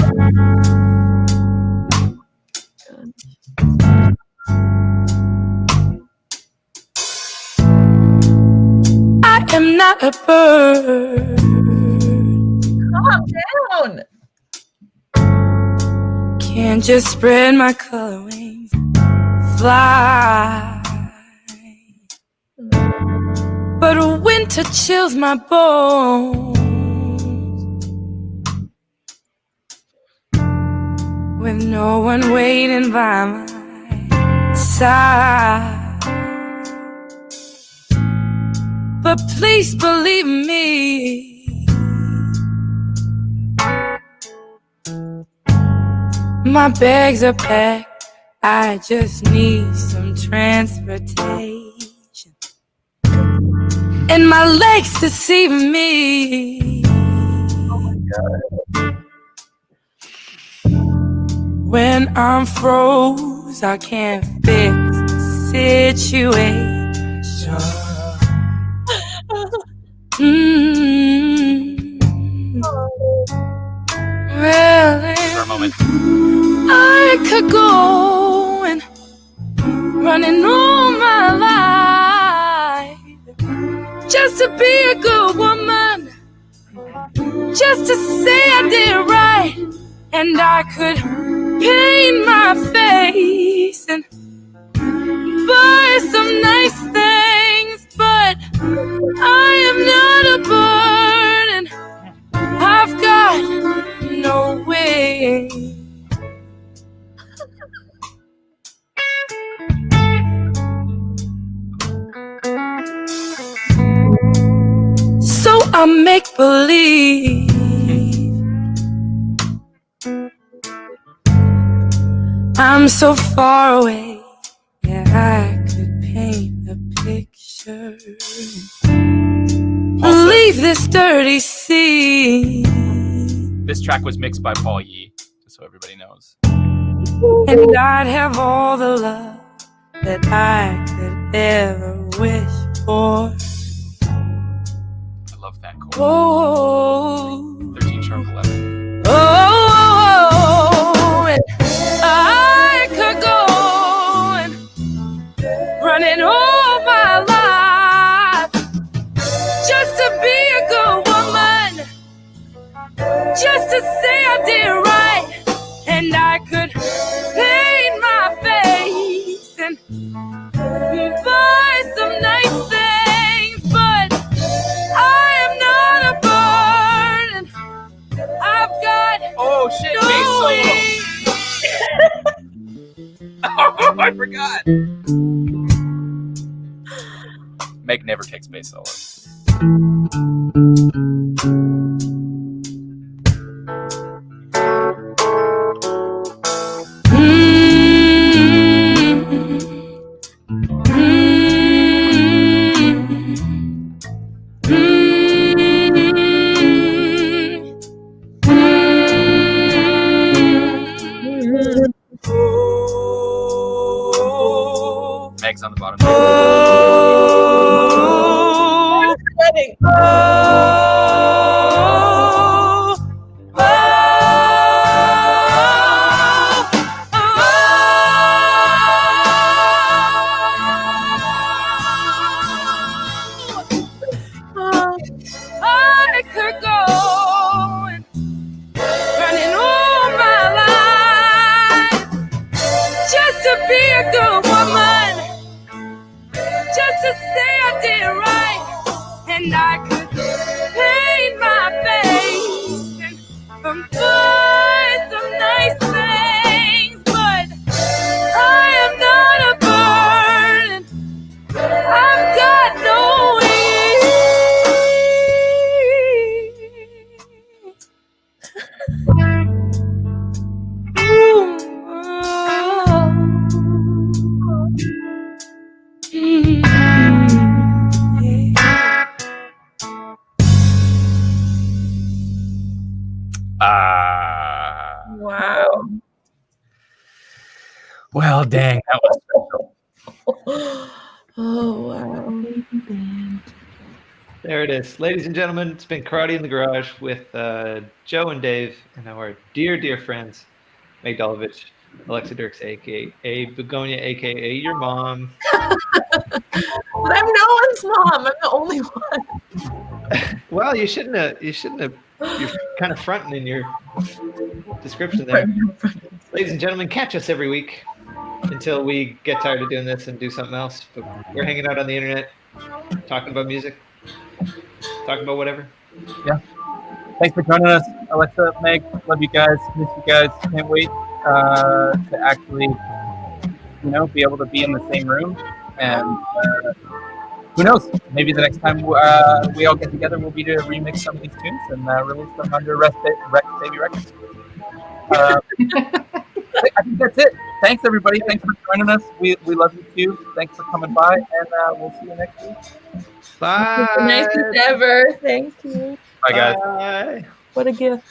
I am not a bird. Calm down. Can't just spread my color wings, fly. But winter chills my bones. With no one waiting by my side. But please believe me, My bags are packed, I just need some transportation. And my legs deceive me. When I'm froze, I can't fix the situation. Really, For a moment. I could go and running all my life just to be a good woman, just to say I did right, and I could paint my face and buy some nice things, but I am not a burden. I've got no way. So I make believe I'm so far away that I could paint a picture. Leave this dirty scene. This track was mixed by Paul Yee, just so everybody knows. And I'd have all the love that I could ever wish for. I love that chord. Oh, 13 sharp 11. oh, and I could go and running all my life just to be a good woman, just to say I did right, and I could paint my face and buy some nice things, but I am not a burden. I've got Oh shit, no bass solo. Oh, I forgot. Meg never takes bass solos. Meg's on the bottom. I could go and running all my life just to be a good woman, just to say I did right, and I could paint my face and buy some nice things, but I am not a burden. I've got no Wow. Well, dang, that was Oh, wow. There it is. Ladies and gentlemen, it's been Karate in the Garage with Joe and Dave and our dear, dear friends, Meg Dolovich, Alexa Dirks, a.k.a. Begonia, a.k.a. your mom. But I'm no one's mom. I'm the only one. Well, you shouldn't have. You're kind of fronting in your description there. Ladies and gentlemen, catch us every week until we get tired of doing this and do something else. But we're hanging out on the internet, talking about music, talking about whatever. Yeah. Thanks for joining us, Alexa, Meg. Love you guys. Miss you guys. Can't wait to actually, be able to be in the same room. And who knows? Maybe the next time we all get together, we'll be to remix some of these tunes and release them under Rest Baby Records. that's it. Thanks, everybody. Thanks for joining us. We love you too. Thanks for coming by, and we'll see you next week. Bye. Nicest ever. Thank you. Bye, guys. Bye. What a gift.